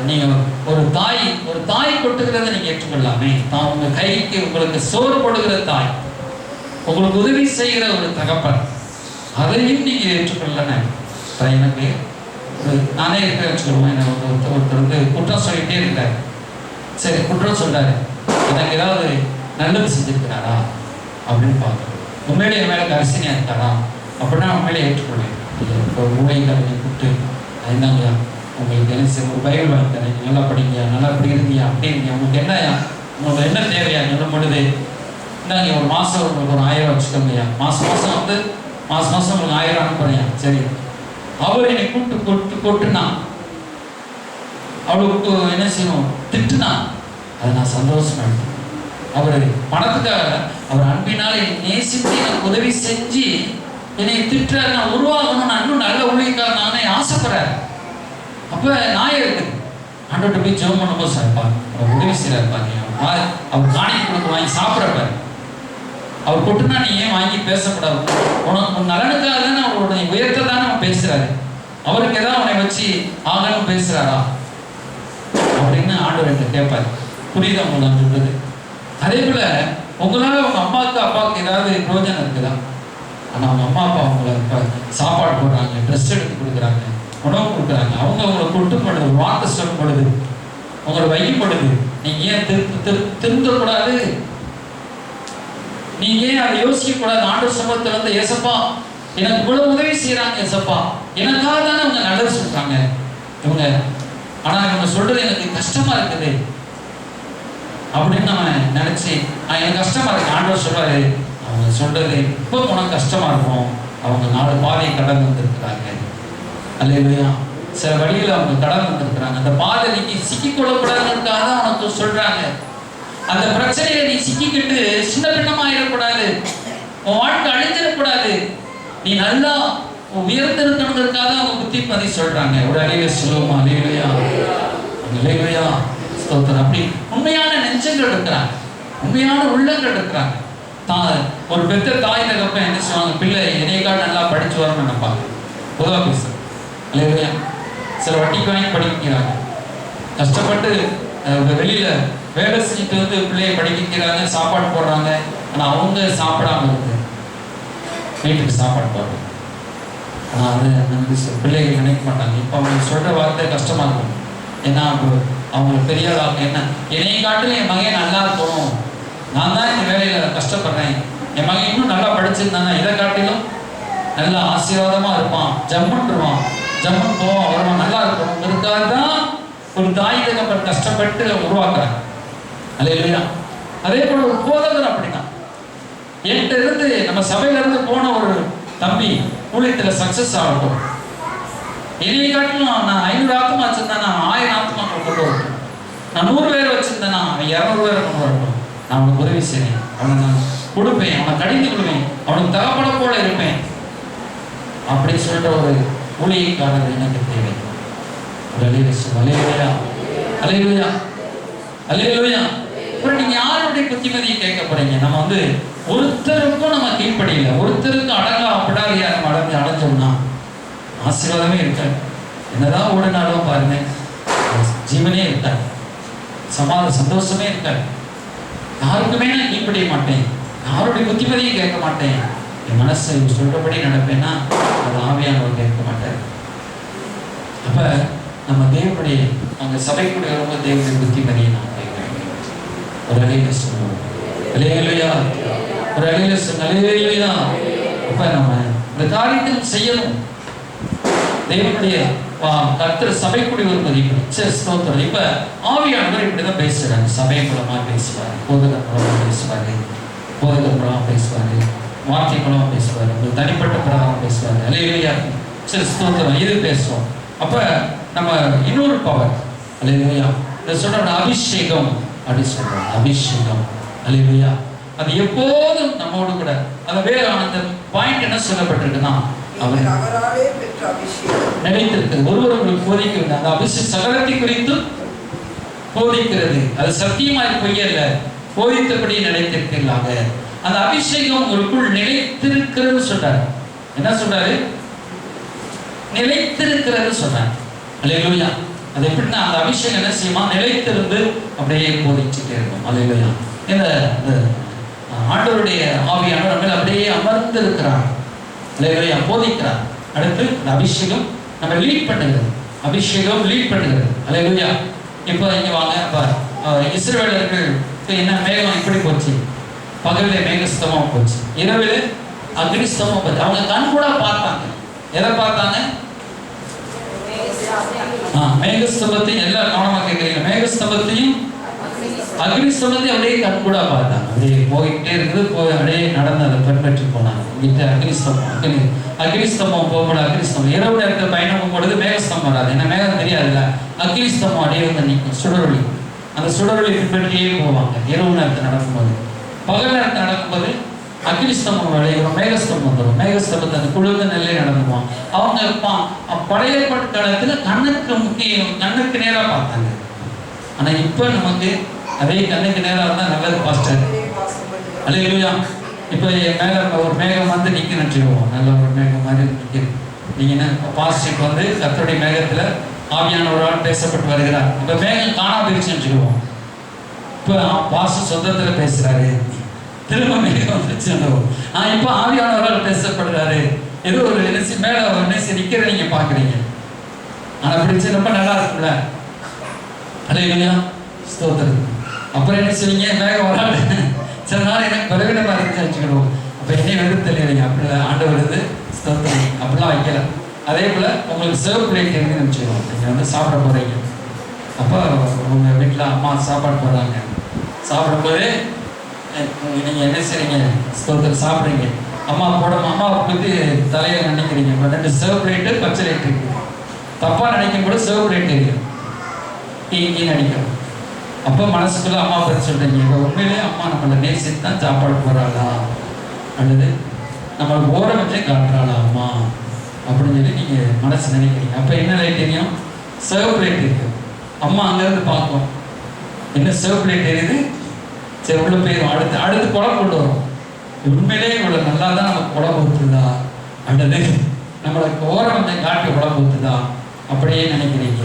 நீங்க ஒரு தாய் கொட்டுகிறத நீங்க ஏற்றுக்கொள்ளாமே. தான் உங்க கைக்கு உங்களுக்கு சோறு போடுகிற தாய், உங்களுக்கு உதவி செய்கிற ஒரு தகப்பன், அதையும் நீங்க ஏற்றுக்கொள்ளன. எனக்கு நானே இருக்கிறேன்னு சொல்லுவேன். ஒருத்தர் குற்றம் சொல்லிட்டே இருக்கிறாரு. சரி, குற்றம் சொல்றாரு, எனக்கு ஏதாவது நல்லது செஞ்சிருக்கிறாரா அப்படின்னு பார்க்கணும். உண்மையிலே என் மேல கரிசனையா இருக்காரா அப்படின்னா உண்மையிலே ஏற்றுக்கொள்வேன். இப்போ ஊழியக்காரனை கூப்பிட்டு என்னங்க உங்களுக்கு என்ன செய்ய, ஒரு பைபிள் வாங்கி தரேன், நல்லா படிங்க, நல்லா அப்படி இருந்தியா அப்படி இருந்தீங்க, உங்களுக்கு என்ன தேவையா சொல்லும் பொழுது, இந்தாங்க ஒரு மாதம் உங்களுக்கு ஒரு 1000 வச்சுக்கோங்கய்யா, மாதம் உங்களுக்கு 1000 அனுப்புறையா. சரி. அவர் என்னை கொட்டுனா, அவளுக்கு என்ன செய்யணும், திட்டுனா, அதை நான் சந்தோஷமா எடுத்தேன். அவர் பணத்துக்காக, அவர் அன்பினாலே நேசித்து எனக்கு உதவி செஞ்சு என்னை திட்டுறாரு, நான் உருவாகணும், நான் இன்னும் நல்ல ஊழியக்காரன் நானே ஆசைப்படுறாரு. அப்ப நான் இருக்கு ஆண்டோட்ட போய் ஜெபம் பண்ணும்போது சார்ப்பா அவர் உதவி செய்யறாரு, அவர் காணிக்கை கொடுக்க வாங்கி சாப்பிட்றப்பாரு. அவர் கொட்டுனா நீ ஏன் வாங்கி பேசக்கூடாது, உனக்கு நலனுக்காக தானே அவருடைய உயர்த்தை தானே அவன் பேசுறாரு, அவருக்கு ஏதாவது அவனை வச்சு ஆகணும் பேசுறாரா அப்படின்னு ஆண்டவர் என்கிட்ட கேட்பாரு. புரியுதா உங்களுக்கு நான் சொல்றது? அதே போல உங்களால உங்க அப்பாவுக்கு ஏதாவது பிரயோஜனம் இருக்குதா? ஆனா அவங்க அம்மா அப்பா அவங்களை சாப்பாடு போடுறாங்க, ட்ரெஸ் எடுத்து கொடுக்குறாங்க, உணவு கொடுக்குறாங்க, அவங்க உங்களை கொட்டும் பொழுது, வார்த்தை சொல்லும் பொழுது, உங்களை வைக்கும் பொழுது நீங்க ஏன் திருந்தக்கூடாது? நீங்க ஏன் அதை யோசிக்க கூடாது? ஆண்டவர் சமூகத்துல வந்து ஏசப்பா எனக்கு இவ்வளவு உதவி செய்யறாங்க ஏசப்பா, எனக்காக தானே அவங்க நல்லது சொல்றாங்க இவங்க, ஆனா இவங்க சொல்றது எனக்கு கஷ்டமா இருக்குது அப்படின்னு நம்ம நினைச்சு எனக்கு கஷ்டமா இருக்கு. ஆண்டவர் சொல்றாரு அவங்க சொல்றது இப்போ உனக்கு கஷ்டமா இருக்கும், அவங்க 4 பாதையை கடந்து வந்திருக்கிறாங்க. அல்லேலூயா. சில வழியில் அவங்க கடந்து வந்திருக்கிறாங்க. அந்த பாதை நீ சிக்கிக்கொள்ளக்கூடாதுன்றதுக்காக தான் அவனுக்கு சொல்றாங்க. அந்த பிரச்சனையை நீ சிக்கிக்கிட்டு சின்ன பின்னமாயிடக்கூடாது, உன் வாழ்க்கை அழிஞ்சிடக்கூடாது, நீ நல்லா உயர்ந்திருக்கணுங்கிறதுக்காக அவங்க புத்திமதி சொல்றாங்க. ஒரு அழிவை சொல்லுவோமா? அல்லேலூயா, அல்லேலூயா, ஸ்தோத்திரம். அப்படி உண்மையான நெஞ்சங்கள் இருக்கிறாங்க, உண்மையான உள்ளங்கள் இருக்கிறாங்க. ஒரு பெத்த தாய் தகப்பன் என்ன சொல்லுவாங்க? பிள்ளை என்னைக்காக நல்லா படிச்சு வரணும்னு நினைப்பாங்க. பொதுவாக பேசுறேன். அல்லேலூயா. சில வட்டிக்கு வாங்கி படிக்கிறாங்க, கஷ்டப்பட்டு வெளியில வேலை செஞ்சுட்டு வந்து பிள்ளையை படிக்கிறாங்க, சாப்பாடு போடுறாங்க. ஆனால் அவங்க சாப்பிடாம இருக்கு வீட்டுக்கு சாப்பாடு போடுறாங்க. ஆனால் அது வந்து பிள்ளைகள் நினைக்க மாட்டாங்க. இப்போ அவங்க சொல்ற வார்த்தை கஷ்டமா இருக்கும். ஏன்னா அவங்களுக்கு பெரிய என்ன என்னை காட்டிலும் என் மகன் நல்லா இருக்கணும், நான் தான் இந்த வேலையில கஷ்டப்படுறேன், என் மகன் இன்னும் நல்லா படிச்சிருந்தானா இதை காட்டிலும் நல்லா ஆசீர்வாதமா இருப்பான், ஜம்முன்றுவான், ஜம்மன் போவான், வருவான், நல்லா இருக்கணுங்கிறதுக்காக தான் ஒரு தாய் தகப்பன் கஷ்டப்பட்டு உருவாக்குறாங்க. அல்லேலூயா. அதே போல ஒரு போதகர் அப்படிதான். என்கிட்ட இருந்து நம்ம சபையில இருந்து போன ஒரு தம்பி ஊழியத்துல சக்சஸ் ஆகட்டும், என்னை காட்டிலும் நான் 500 ஆத்மா வச்சிருந்தேன், நான் 1000 ஆத்மா கொண்டு வரட்டும், நான் 100 பேர் வச்சிருந்தேன், நான் 200 பேரை கொண்டு வரட்டும், நான் அவனுக்கு உதவி செய்வேன், அவனை நான் கொடுப்பேன், அவனை கடிந்து கொள்வேன், அவனுக்கு தகப்பட போல இருப்பேன் அப்படின்னு சொல்ற ஒரு ஊழியக்காரர் எனக்கு தேவை. அல்லேலூயா, அல்லேலூயா, அல்லேலூயா. அப்புறம் நீங்க யாருடைய புத்திமதியை கேட்க போறீங்க? நம்ம வந்து ஒருத்தருக்கும் நம்ம கீழ்ப்படியில, ஒருத்தருக்கு அடங்கா அப்படாதையா நம்ம அடைஞ்சோம்னா ஆசீர்வாதமே இருக்காது. என்னதான் ஓடினாலும் பாருங்க ஜீவனே இருக்காது, சந்தோஷமே இருக்காது. யாருக்குமே நான் கீழ்ப்படிய மாட்டேன், யாருடைய புத்திமதியும் கேட்க மாட்டேன், என் மனசை சொல்றபடி நடப்பேன்னா அது ஆவியானவர் கேட்க மாட்டார். அப்ப நம்ம தேவனுடைய அவங்க சபைக்குடைய வரும்போது தேவனுடைய புத்திமதியை நான் கேட்கிறேன். ஒரு அலையில சொல்லுவோம் அல்லேலூயா, ஒரு அலையில அல்லேலூயா. அப்ப நம்ம இந்த காரியத்தை செய்யணும். தேவனுடைய கர்த்தர் சபைக்குடி வருவது இப்படி ஸ்தோத்திரம். இப்ப ஆவியானவர் இப்படிதான் பேசுறாங்க. சபை மூலமா பேசுவாரு, போதகர் மூலமா பேசுவாரு, போதகர் மூலமா பேசுவாரு, வார்த்தை மூலமா பேசுவாரு, தனிப்பட்ட பிரகாரம் பேசுவாரு. அல்லேலூயா, சரி ஸ்தோத்திரம். இது பேசுவோம். அப்ப நம்ம இன்னொரு பவர் அல்லேலூயா, இந்த சொல்ற அபிஷேகம் அப்படி சொல்றோம். அபிஷேகம் அல்லேலூயா, அது எப்போதும் நம்மோடு கூட. அந்த பாயிண்ட் என்ன சொல்லப்பட்டிருக்குன்னா அவர் நினைத்திருக்கிறது, ஒருவருக்கு போதிக்கிறது. அந்த அபிஷேகம் சகலத்தை குறித்து போதிக்கிறது, அது சத்தியமாய் பொய்யல்ல, போதித்தபடி நினைத்திருக்கிறாங்க. அந்த அபிஷேகம் உங்களுக்குள் நிலைத்திருக்கிறது சொல்றாரு. என்ன சொல்றாரு? நிலைத்திருக்கிறது சொல்றாரு. அல்லேலூயா. அது எப்படின்னா அந்த அபிஷேகம் என்ன செய்யுமா? நிலைத்திருந்து அப்படியே போதிச்சுட்டே இருக்கும். அல்லேலூயா. இந்த ஆண்டவருடைய ஆவியானவர் நம்ம அப்படியே அமர்ந்து இருக்கிறார். அல்லேலூயா, போதிக்கிறார். அடுத்து அந்த அபிஷேகம் நம்ம லீட் பண்ணுகிறது, அபிஷேகம் லீட் பண்ணுகிறது. அல்லேலூயா. இப்போ இங்க வாங்க. அப்ப இஸ்ரவேலர்கள் என்ன மேகம் எப்படி போச்சு? பகலிலே மேகஸ்தமம் போச்சு, இரவிலே அக்னிஸ்தமம் போச்சு. அவங்க கண் கூட பார்த்தாங்க. எதை பார்த்தாங்க? மேகஸ்தம்பத்தையும். எல்லாம் கவனமா கேட்கறீங்க. மேகஸ்தம்பத்தையும் அக்னிஸ்தம்பத்தையும் அப்படியே கண் கூட பார்த்தாங்க. அப்படியே போயிட்டே இருக்குது, போய் அப்படியே நடந்து அதை பின்பற்றி போனாங்க. இங்கிட்ட அக்னிஸ்தம்பம் போகக்கூட அக்னிஸ்தம்பம் இரவு நேரத்தில் பயணம் போகும்பொழுது மேகஸ்தம்பம் வராது. ஏன்னா மேகம் தெரியாதுல்ல. அக்னிஸ்தம்பம் அப்படியே வந்து நிற்கும், சுடரொளி. அந்த சுடரொளி பின்பற்றியே போவாங்க இரவு நேரத்தில் நடக்கும்போது. பகல் நேரத்தில் நடக்கும்போது அக்னிஸ்தம்பம் விளையும், மேகஸ்தம்பம் வந்துடும். மேகஸ்தம்பத்தை அந்த குளிர்ந்த நெல்லை நடந்துவாங்க. அவங்க படையப்பட்ட காலத்தில் கண்ணுக்கு நேராக பார்த்தாங்க. ஆனால் இப்போ நமக்கு அதே கண்ணுக்கு நேராக இருந்தால் நல்லது பாஸ்டர். அல்லேலூயா. இப்போ மேலே ஒரு மேகம் வந்து நிற்கணும்னு சொல்லுவோம், நல்ல ஒரு மேகம் மாதிரி நிற்கிது. நீங்கள் என்ன பாஸ்டருக்கு வந்து கர்த்தருடைய மேகத்தில் ஆவியானவரால் பேசப்பட்டு வருகிறார். இப்போ மேகம் காணாம போயிடுச்சுன்னு சொல்லுவோம். இப்போ பாஸ்டர் சொந்தத்தில் பேசுகிறாரு, திரும்ப மேகம் வந்துச்சு. இப்போ ஆவியானவரால் பேசப்படுறாரு. ஏதோ ஒரு நினைச்சு மேலே ஒரு நினைச்சு நிற்கிற நீங்கள் பார்க்குறீங்க. ஆனால் பிடிச்சி ரொம்ப நல்லா இருக்குல்ல. அல்லேலூயா, ஸ்தோத்திரம். அப்புறம் என்ன செய்வீங்க? மேகம் வராது, சில நாள் எனக்கு பலவீனமாக இருந்துச்சு வச்சுக்கிடுவோம். அப்போ என்னை வெறும் தெரியலைங்க அப்படிலாம் ஆண்டவர் வருது ஸ்தோத்திரம் அப்படிலாம் வைக்கல. அதே போல் உங்களுக்கு சர்வ் பிளேட் இருக்குன்னு வச்சுக்கோங்க. நீங்கள் வந்து சாப்பிட போகிறீங்க. அப்போ உங்கள் வீட்டில் அம்மா சாப்பாடு போடுறாங்க. சாப்பிடும்போது நீங்கள் என்ன செய்றீங்க? ஸ்தோத்திரம் சாப்பிட்றீங்க. அம்மா போடாமல் அம்மாவை பற்றி தலையில் நினைக்கிறீங்க. இப்போ 2 சர்வ் பிளேட்டு பச்சை லைட் இருக்குது. தப்பாக நினைக்கும் போது சர்வ் பிளேட் தெரியும், இங்கே நினைக்கிறோம். அப்போ மனசுக்குள்ளே அம்மா பற்றி சொல்கிறீங்க. இப்போ உண்மையிலேயே அம்மா நம்மளை நேசித்து தான் சாப்பாடு போடுறாளா அல்லது நம்மளை ஓர வச்சே காட்டுறாளா அம்மா அப்படின்னு சொல்லி நீங்கள் மனசு நினைக்கிறீங்க. அப்போ என்ன லைட் தெரியும்? சர்வ் பிளேட் தெரியும். அம்மா அங்கேருந்து பார்க்கும், என்ன சர்வ் பிளேட் தெரியுது, சரி உள்ள போயிடும். அடுத்து குழம்பு கொண்டு வரும். உண்மையிலேயே இவ்வளோ நல்லா தான் நமக்கு குழம்பு ஊற்றுதா அல்லது நம்மளுக்கு ஓரம் வந்து காட்டி குழம்பு ஊற்றுதா அப்படியே நினைக்கிறீங்க.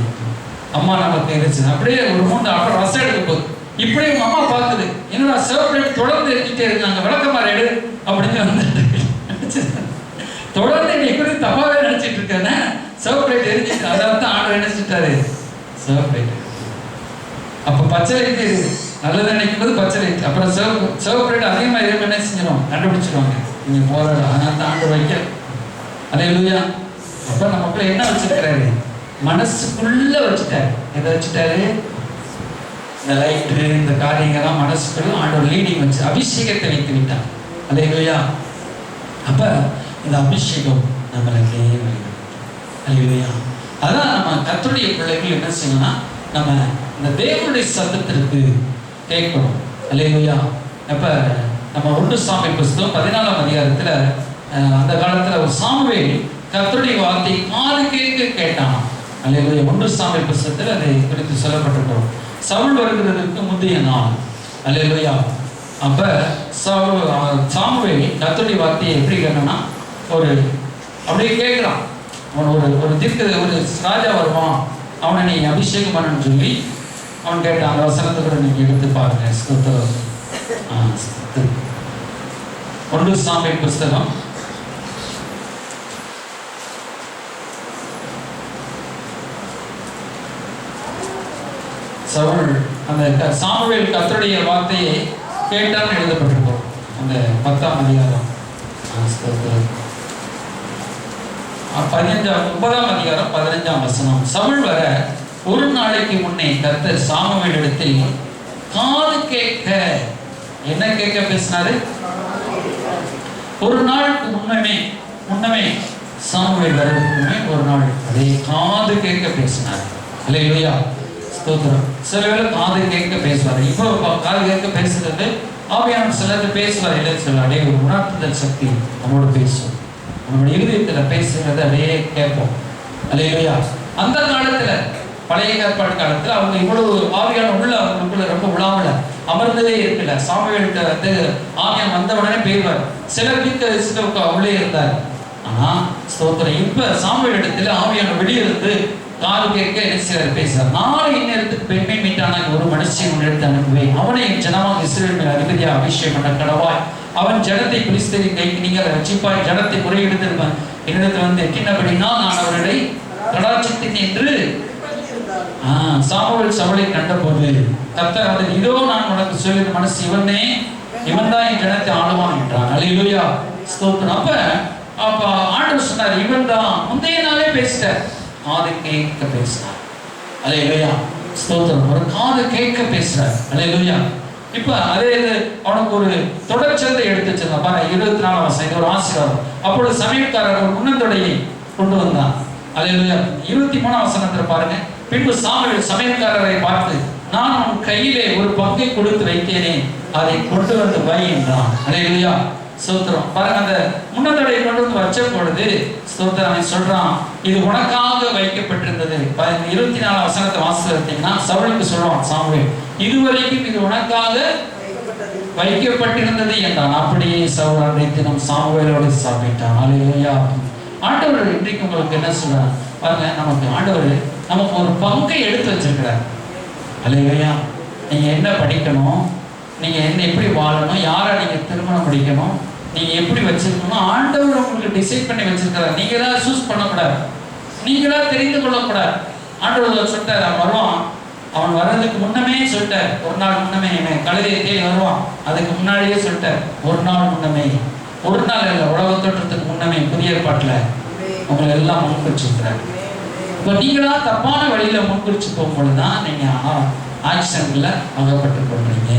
அம்மா நமக்கு இருந்துச்சு அப்படியே ஒரு 3 அப்புறம் ரசம் எடுக்க போகுது. இப்படி உங்க அம்மா பார்க்குது, என்னடா சர்வ் பிளேட் தொடர்ந்து எடுத்துட்டே இருந்தாங்க, விளக்கமாறு எடு அப்படின்னு வந்து தொடர்ந்து நீ எப்படி தப்பாவே நினைச்சிட்டு இருக்கேன்னு சர்வ் பிளேட் எரிஞ்சிட்டு அதாவது ஆர்டர் நினைச்சிட்டாரு சர்வ் பிளேட். அப்போ பச்சை லைட் நல்லது நினைக்கும் போது பச்சை லைட், அப்புறம் சர்வ் பிளேட் அதிகமாக எதுவும் என்ன செஞ்சிடும் கண்டுபிடிச்சிடுவாங்க. நீங்கள் போராட அதனால தான் ஆண்டு வைக்க அல்லேலூயா. அப்போ நமக்குள்ள என்ன வச்சிருக்கிறாரு? மனசுக்குள்ள வச்சுட்டாரு. எதை வச்சுட்டாரு? இந்த லைட்டு இந்த காரியங்கள்லாம் மனசுக்குள்ள ஆண்டவர் லீடிங் வச்சு அபிஷேகத்தை வைத்து விட்டார். அல்லேலூயா. அப்போ இந்த அபிஷேகம் நம்மளுக்கே வழிபடும். அல்லேலூயா. அதான் நம்ம கர்த்தருடைய பிள்ளைகள் என்ன செய்யணும்னா நம்ம இந்த தேவனுடைய சத்தத்திற்கு கேட்கணும். அல்லேலூயா. அப்போ நம்ம 1 சாமுவேல் புஸ்தகம் 14ஆம் அதிகாரத்தில் அந்த காலத்தில் ஒரு சாமுவேல் கர்த்தருடைய வார்த்தை காது கேட்க கேட்டான். அல்லேலூயா. 1 சாமுவேல் புஸ்தகத்தில் அதை குறித்து சொல்லப்பட்டிருக்கிறோம். சவுல் வருகிறதுக்கு முந்தைய நாள். அல்லேலூயா. அப்போ சாமுவேல் கர்த்தருடைய வார்த்தையை எப்படி கேட்டோம்னா ஒரு அப்படியே கேட்குறான். அவன் ஒரு ராஜா வருவான், அவனை நீ அபிஷேகம் பண்ணணும்னு சொல்லி அவன் கேட்டான். அந்த வசனத்தை கூட நீங்கள் எடுத்து பாருங்க. 1 சாமுவேல் புஸ்தகம் 'அந்த சாமுவேல் கர்த்தருடைய வார்த்தையை கேட்டான்னு எழுதப்பட்டிருக்கோம். அந்த 10ஆம் அதிகாரம் 9ஆம் அதிகாரம் 15ஆம் வசனம். சவுல் வர ஒரு நாளைக்கு முன்னே கர்த்தர் சாமுவேலிடத்தில் காது கேட்க என்ன கேட்க பேசினாரு? ஒரு நாளுக்கு முன்னமே சாமுவேல் வரதுக்கு முன்னே ஒரு நாள் அதே காது கேட்க பேசினார். அல்லேலூயா. ஸ்தோத்திரம். சில வேளை காது கேட்க பேசுவார். இப்போ காது கேட்க பேசுறது ஆவியான சிலர் பேசுவார் இல்லைன்னு சொல்ல அப்படியே ஒரு உணர்த்துதல் சக்தி நம்மளோட பேசும். நம்மளுடைய இருதயத்தில் பேசுகிறது அப்படியே கேட்போம். அல்லேலூயா. அந்த காலத்துல பழைய ஏற்பாடு காலத்துல அவங்க இவ்வளவு ஆவியான உள்ள அவங்களுக்குள்ள ரொம்ப உலாவல அமர்ந்ததே இருக்குல்ல. சாமுவேலுக்கு வந்து ஆவியான் வந்த உடனே போயிடுவார். சிலர் வீட்டு உள்ளே இருந்தார். ஆனா ஸ்தோத்திரம் இப்ப சாமுவேல் இடத்துல ஆவியான வெளியிருந்து காது கேட்க என்ன சிலர் பேசுறார். நாளை இந்நேரத்துக்கு பெண்மை மீட்டான ஒரு மனுஷன் எடுத்து அனுப்புவேன், அவனை என் ஜனமாக இஸ்ரவேல் மேல் அதிபதியாக அபிஷேகம் பண்ண கடவாய். அவன் ஜனத்தை பிலிஸ்தரின் கைக்கு நீங்கள் ரட்சிப்பாய். ஜனத்தை முறையெடுத்திருப்பேன். என்னிடத்தில் வந்து எட்டினபடினா நான் அவர்களை கடாட்சித்தேன் என்று சாமுவேல் சவுலை கண்ட போது கர்த்தர் வந்து இதோ நான் உனக்கு சொல்லிய மனசு இவன் தான் என் ஜனத்தை ஆளுவான் என்றான். அல்லேலூயா. ஸ்தோத்திரம். அப்ப ஆண்டவர் சொன்னார், இவன் தான் முந்தைய நாளே பேசிட்டார். காது கேட்க பேசினார். அல்லேலூயா. ஸ்தோத்திரம். ஒரு காது கேட்க பேசுறார். அல்லேலூயா. இப்ப அதே அவனுக்கு ஒரு தொடர்ச்சியை எடுத்து வச்சிருந்தான் பாரு. 24ஆம் வசனம் ஒரு ஆசீர்வாதம். அப்பொழுது சமயக்காரர் ஒரு முன்னந்தொடையை கொண்டு வந்தான். அல்லேலூயா. 23ஆம் வசனத்துல பாருங்க. பின்பு சாமுவேல் சமயக்காரரை பார்த்து, நான் உன் கையிலே ஒரு பங்கை கொடுத்து வைத்தேனே, அதை கொண்டு வந்து வை என்றான். அல்லேலூயா. ஸ்தோத்திரம். பாருங்க, அந்த முன்னந்தொடையை கொண்டு வந்து வச்ச பொழுது ஸ்தோத்திரம் அவன் சொல்றான், இது உனக்காக வைக்கப்பட்டிருந்தது. 24ஆம் வசனத்தை வாசித்தீங்கன்னா சவுலுக்கு சொல்றான் சாமுவேல், இதுவரைக்கும் இது உனக்காக வைக்கப்பட்டிருந்தது என்றான். அப்படியே சவுல் அன்றைய தினம் சாமுவேலோடு சாப்பிட்டான். அல்லேலூயா. ஆண்டவர் இன்றைக்கு உங்களுக்கு என்ன சொல்றார் பாருங்க. நமக்கு ஆண்டவர் நமக்கு ஒரு பங்கை எடுத்து வச்சிருக்கிறார். அல்லேலூயா. நீங்க என்ன படிக்கணும், நீங்க என்ன எப்படி வாழணும், யாரை நீங்க திருமணம் முடிக்கணும், நீங்க எப்படி வச்சிருக்கணும், ஆண்டவர் உங்களுக்கு டிசைட் பண்ணி வச்சிருக்கிறார். நீங்க தான் சூஸ் பண்ணக்கூடாது, நீங்களா தெரிந்து கொள்ளக்கூடாது. ஆண்டவர் சொல்லிட்டார், அவன் வருவான், அவன் வர்றதுக்கு முன்னமே சொல்லிட்டார், ஒரு நாள் முன்னமே என்னை கழுதையை தேடி வருவான், அதுக்கு முன்னாடியே சொல்லிட்டார், ஒரு நாள் முன்னமே, ஒரு நாள் இல்லை, உலக தோற்றத்துக்கு முன்னமே புதிய ஏற்பாட்டில் உங்களை எல்லாம் முன்குறிச்சிருக்கிறார். இப்போ நீங்களா தப்பான வழியில முன்குறிச்சு போகும்பொழுதுதான் நீங்க ஆக்சிடென்ட்ல அகப்பட்டு கொள்றீங்க,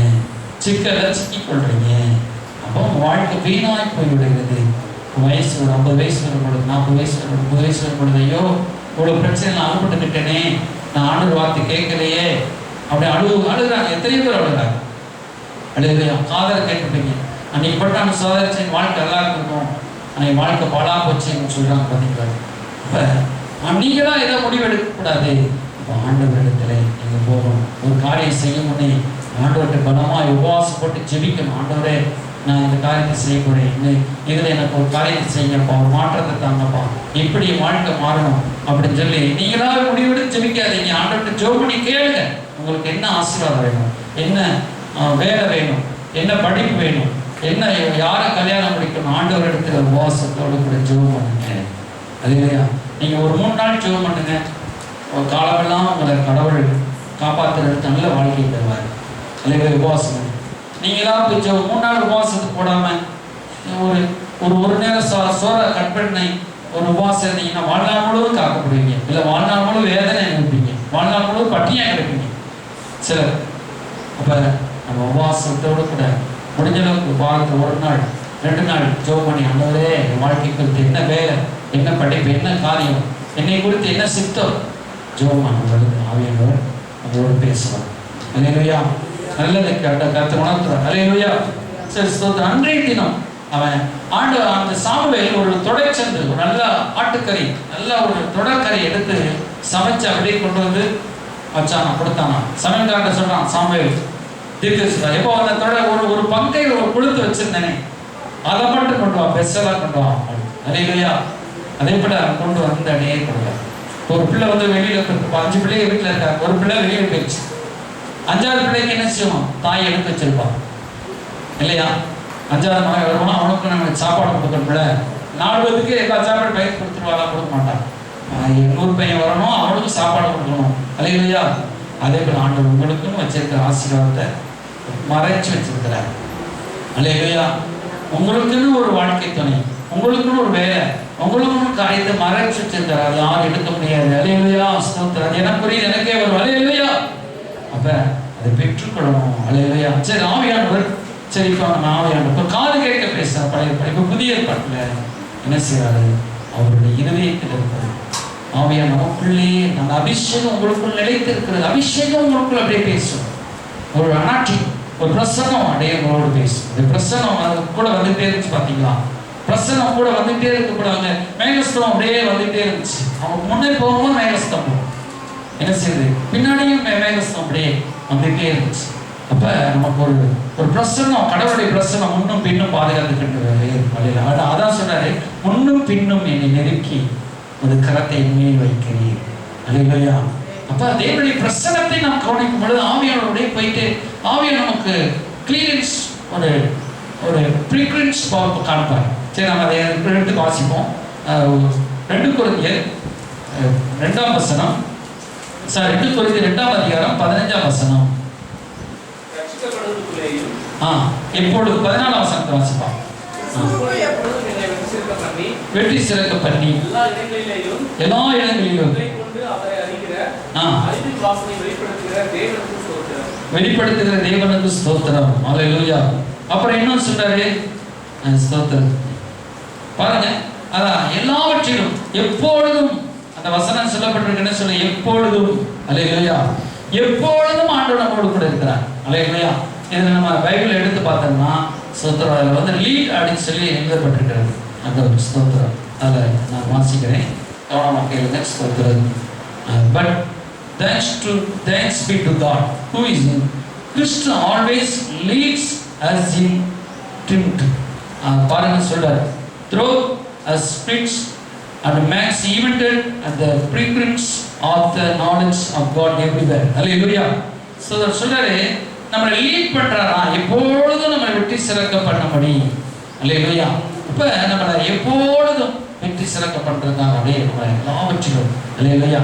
சிக்கல சிக்கி கொள்றீங்க. அப்போ உங்க வாழ்க்கை வீணாய் போய்விடுகிறது. வயசு ஒரு 50 வயசு வரும்பொழுது, 40 வயசு வரும்பொழுது, 30 வயசு வரும்பொழுது, ஐயோ இவ்வளவு பிரச்சனை நான் அகப்பட்டுக்கிட்டேனே, நான் ஆண்டவர் வார்த்தை கேட்கலையே அப்படி அழுகுறாங்க. எத்தனையோ பேர் அழுகுறாங்க. அழுகையா காதலை கேட்டுப்பீங்க, அன்னைக்கு பட்டு அந்த சோதரிச்சு வாழ்க்கை நல்லா இருக்கும், அன்னைக்கு வாழ்க்கை பாழா போச்சுன்னு சொல்றாங்க. பார்த்தீங்களா? இப்போ நீங்களா ஏதோ முடிவு எடுக்கக்கூடாது. இப்போ ஆண்டவர் இடத்துல நீங்க போகணும். ஒரு காரியம் செய்ய முன்னே ஆண்டவர்கிட்ட பலமாக உபவாசம் போட்டு ஜெபிக்கணும். ஆண்டவரே நான் இந்த காரியத்தை செய்ய போறேன், இதில் எனக்கு ஒரு காரியத்தை செய்யப்பா, ஒரு மாற்றத்தை தாங்கப்பா, எப்படி வாழ்க்கை மாறணும் அப்படின்னு சொல்லி நீங்களாவே முடிவெடுத்து ஜெபிக்காதீங்க. ஆண்டவர்கிட்ட ஜெபம் பண்ணி கேளுங்க. உங்களுக்கு என்ன ஆசீர்வாதம் வேணும், என்ன வேலை வேணும், என்ன படிப்பு வேணும், என்ன யாரை கல்யாணம் முடிக்கணும், ஆண்டவர் இடத்துல உபவாசத்தோடு கூட ஜெபம் பண்ணுங்க. அது இல்லையா? நீங்க ஒரு 3 நாள் ஜெபம் பண்ணுங்க, காலமெல்லாம் உங்களை கடவுள் காப்பாற்றுறது நல்ல வாழ்க்கை தருவார். அல்லையா? உபவாசம் நீங்களா கொஞ்சம் 3 நாள் உபவாசத்துக்கு போடாம ஒரு நேரம் சோறை கட் பண்ணி ஒரு உபவாசம் இருந்தீங்கன்னா வாழ்நாள் முழுவதும் காக்கப்படுவீங்க. இல்லை வாழ்நாள் முழு வேதனை அனுப்பிங்க, வாழ்நாள் முழு பட்டினியா கிடைப்பீங்க சிலர். அப்ப நம்ம உபவாசத்தோடு கூட முடிஞ்ச அளவுக்கு வாரத்தில் 1 நாள் 2 நாள் ஜெபம் பண்ணி, ஆண்டவரே என் வாழ்க்கை குறித்து என்ன வேலை, என்ன படிப்பு, என்ன காரியம், என்னை குறித்து என்ன சித்தம் ஜெபம் பண்ணுறது ஆவியானவர் அவரோடு பேசுவார். அல்லேலூயா. நல்லதை கருத்து உணர்த்துறார். அல்லேலூயா. சரி, அன்றைய தினம் அவன் ஆண்டவர் அந்த சாமுவேல் ஒரு தொடைச்சந்து, ஒரு நல்ல ஆட்டுக்கறி, நல்ல ஒரு தொடர்கறி எடுத்து சமைச்சு அப்படியே கொண்டு வந்து வச்சானா, கொடுத்தானா. சமையல்காரன் சொல்றான் சாமுவேல் தீர்க்கதரிசி, எப்போ அந்த தொடை ஒரு பங்கை ஒரு கொழுத்து வச்சிருந்தேனே அதை மட்டும் கொண்டு வா, பெருசெல்லாம் கொண்டு வா. அல்லேலூயா. அதே போல கொண்டு வந்து அடையே கொடுங்க. ஒரு பிள்ளை வந்து வெளியில 5 பிள்ளைங்க வீட்டில் இருக்காங்க, ஒரு பிள்ளை வெளியே போயிடுச்சு. 5வது பிள்ளைக்கு என்ன செய்வோம்? தாய் எடுத்து வச்சிருப்பான் இல்லையா? 5வது மகன் வருவான், அவனுக்கு நம்ம சாப்பாடு கொடுக்கணும்ல. 4 பேருக்கு எல்லா சாப்பாடு பயிர் கொடுத்துருவாங்க, கொடுக்க மாட்டான். 800 பையன் வரணும், அவனுக்கு சாப்பாடு கொடுக்கணும். அல்லேலூயா. அதே போல ஆண்டவர் உங்களுக்குன்னு வச்சிருக்கிற ஆசீர்வாதத்தை மறைச்சு வச்சிருக்கிறார். அல்லேலூயா. உங்களுக்குன்னு ஒரு வாழ்க்கை துணை, உங்களுக்குன்னு ஒரு வேலை, உங்களுக்குன்னு காரியத்தை மறைச்சு வச்சிருக்கிறார். அது யாரும் எடுக்க முடியாது. அல்லேலூயா. ஸ்தோத்திரம். அது எனக்குரிய எனக்கே வரும். அல்லேலூயா. அப்ப அதை பெற்றுக்கொள்ளணும். அல்லேலூயா. சரி, ஆவியானவர் சரி, இப்போ நம்ம ஆவியானவர் இப்போ காது கேட்க பேசுற பழைய இப்போ புதிய ஏற்பாட்டுல என்ன செய்யறாரு? அவருடைய இருதயத்தில் இருக்கிறது ஆவியானவர் நமக்குள்ளே, அந்த அபிஷேகம் உங்களுக்குள் நிலைத்து இருக்கிறது. அபிஷேகம் உங்களுக்குள் அப்படியே பேசும். ஒரு அனாட்சி, ஒரு பிரசனம் அப்படியே உங்களோடு பேசும். இந்த பிரசனம் அது கூட வந்துட்டே இருந்துச்சு. பார்த்தீங்களா? பிரசனம் கூட வந்துட்டே இருக்கக்கூடாது. மேகஸ்தம் அப்படியே வந்துட்டே இருந்துச்சு. அவங்க முன்னே போகும்போது மேகஸ்தம் என்ன செய்யுது, பின்னாடியும் மேகஸ்தம் அப்படியே வந்துட்டே இருந்துச்சு. அப்ப நமக்கு ஒரு பிரசனம், கடவுளுடைய பிரசனம் முன்னும் பின்னும் பாதுகாத்துக்கிட்டு அதான் சொல்றாரு, முன்னும் பின்னும் என்னை நெருக்கி ஒரு கரத்தை மேல் வைக்கிறீர். அல்லேலூயா. அப்ப தேவனுடைய பிரசனத்தை நாம் கவனிக்கும் பொழுது ஆவியானவருடைய போயிட்டு ஆவியானவர் நமக்கு கிளியரன்ஸ், ஒரு ஃப்ரீக்வன்ஸ் காண்பார். சரி, நம்ம அதை எடுத்து வாசிப்போம். 2 கொரிந்தியர் 2ஆம் வசனம், 2 கொரிந்தியர் 2ஆம் அதிகாரம் 15ஆம் வசனம். எப்பொழுது 14ஆம் வசனத்தை வாசிப்பான். வெற்றி சிறக்க பண்ணி எல்லா இடங்களிலும் வெளிப்படுத்துகிற தேவனுக்கு ஸ்தோத்திரம். அல்லேலூயா. அப்புறம் இன்னும் சொல்றாரு ஸ்தோத்திரம். பாருங்க, அதான் எல்லாவற்றிலும் எப்பொழுதும் அந்த வசனம் சொல்லப்பட்டிருக்குன்னு சொல்லி எப்பொழுதும். அல்லேலூயா. எப்பொழுதும் ஆண்டவர் நம்மோடு கூட இருக்கிறார். அல்லேலூயா. இதில் நம்ம பைபிள் எடுத்து பார்த்தோம்னா ஸ்தோத்திரம் அதில் வந்து லீட் அப்படின்னு சொல்லி எழுதப்பட்டிருக்கிறது. அந்த ஒரு ஸ்தோத்திரம் அதில் நான் வாசிக்கிறேன், கவனமாக கேளுங்க. ஸ்தோத்திரம். But thanks be to God who is in Christ always leads us in truth. பாருங்க சொல்றாரு, through us spirits and makes evident at the precepts of the knowledge of God everywhere. Hallelujah. So சொல்றாரு, நம்மளை lead பண்றாரா, எப்பொழுதும் நம்ம வெற்றி சிறக்க பண்ணபடி. அல்லேலூயா. இப்ப நம்மளை எப்பொழுதும் வெற்றி சிறக்க பண்றதுக்காக அப்படியே நம்ம எல்லாவற்றிலும். அல்லேலூயா.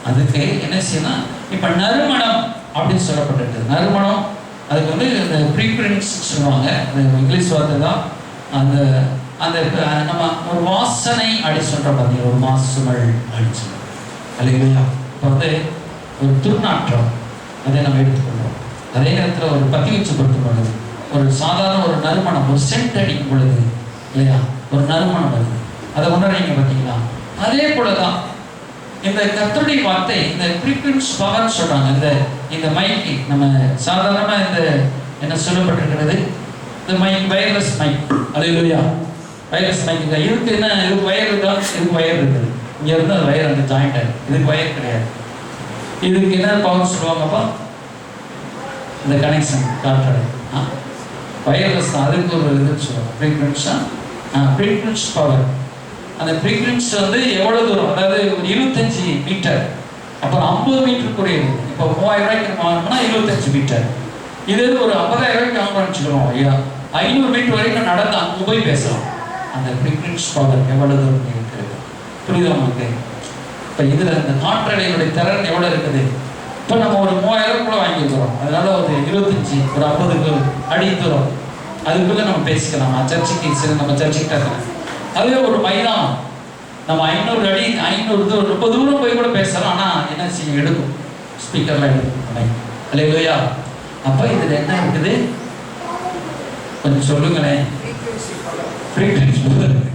அதுக்கு என்ன செய்யணும்? இப்போ நறுமணம் அப்படின்னு சொல்லப்பட்டிருக்கு. நறுமணம் அதுக்கு வந்து இந்த ப்ரீக்ரென்ஸ் சொல்லுவாங்க. அது இங்கிலீஷ் வார்த்தை தான். அந்த அந்த நம்ம ஒரு வாசனை அப்படி சொல்கிறோம் பார்த்தீங்கன்னா, ஒரு மாசுமல் அப்படின்னு சொல்லுவோம். அல்லேலூயா. இப்போ வந்து ஒரு துர்நாற்றம் அதை நம்ம எடுத்துக்கொள்வோம். அதே நேரத்தில் ஒரு பத்தி வச்சு கொடுக்கும் பொழுது, ஒரு சாதாரண ஒரு நறுமணம், ஒரு சென்ட் அடிக்கும் பொழுது இல்லையா, ஒரு நறுமணம் வருது. அதை உணர்றீங்க பார்த்தீங்களா? அதே போல தான் இந்த கர்த்தருடைய வார்த்தை, இந்த ஃப்ரீக்வன்ஸ் பவர் சொல்றாங்க. இந்த மைக்கு நம்ம சாதாரணமாக இந்த என்ன சொல்லப்பட்டிருக்கிறது, இந்த மைக் வயர்லெஸ் மைக். அல்லேலூயா. வயர்லெஸ் மைக் தான். இதுக்கு என்ன, இதுக்கு வயர் இருக்கா? இதுக்கு வயர் இருக்குது. இங்கே இருந்து அது வயர் அந்த ஜாயிண்ட் ஆகிடும். இதுக்கு வயர் கிடையாது. இதுக்கு என்ன பவர் சொல்லுவாங்கப்பா? இந்த கனெக்ஷன் காற்றாடு வயர்லெஸ் தான். அதுக்கு ஒரு இது சொல்லுவாங்க ஃப்ரீக்வன்ஸாக, ஃப்ரீக்வன்ஸ் பவர். அந்த ஃப்ரீக்வன்ஸ் வந்து எவ்வளோ தூரம், அதாவது ஒரு 25 மீட்டர், அப்புறம் 50 மீட்டருக்குரியது. இப்போ 3000 ரூபாய்க்கு நம்ம வாங்கினோம்னா 25 மீட்டர். இது ஒரு 50,000 ரூபாய்க்கு வாங்கணும்னு வச்சுக்கிறோம் ஐயா, 500 மீட்டர் வரைக்கும் நடந்து அங்கே போய் பேசலாம். அந்த ஃப்ரீக்வன்ஸ் பவர் எவ்வளோ தூரம் இருக்கிறது, புரியுதா உங்களுக்கு? இப்போ இதில் இந்த காற்றலைகளுடைய திறன் எவ்வளோ இருக்குது. இப்போ நம்ம ஒரு 3000 கூட வாங்கிக்கிறோம், அதனால ஒரு 25 ஒரு 50 அடி தூரம் அதுக்குள்ளே நம்ம பேசிக்கலாம். சர்ச்சுக்கு சரி, நம்ம சர்ச்சுக்கு டக்குறேன். அதே ஒரு மைதானம், நம்ம 500 அடி 500 தூரம் ரொம்ப தூரம் போய் கூட பேசலாம். ஆனால் என்ன செய்யும், எடுக்கும், ஸ்பீக்கர்லாம் எடுக்கும். அல்லேலூயா. அப்போ இதில் என்ன இருக்குது கொஞ்சம் சொல்லுங்களேன்.